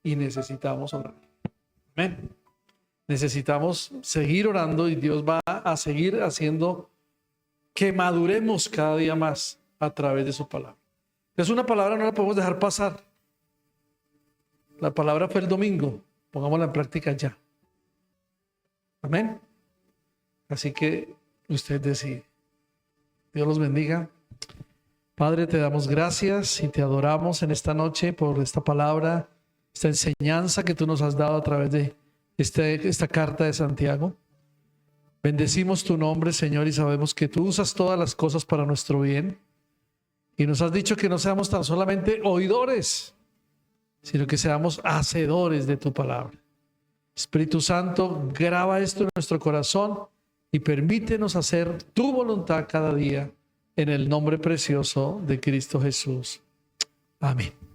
y necesitamos orar. Amén. Necesitamos seguir orando y Dios va a seguir haciendo que maduremos cada día más a través de su palabra. Es una palabra, no la podemos dejar pasar. La palabra fue el domingo, pongámosla en práctica ya. Amén. Así que usted decide. Dios los bendiga. Padre, te damos gracias y te adoramos en esta noche por esta palabra, esta enseñanza que tú nos has dado a través de esta carta de Santiago. Bendecimos tu nombre, Señor, y sabemos que tú usas todas las cosas para nuestro bien. Y nos has dicho que no seamos tan solamente oidores, sino que seamos hacedores de tu palabra. Espíritu Santo, graba esto en nuestro corazón y permítenos hacer tu voluntad cada día en el nombre precioso de Cristo Jesús. Amén.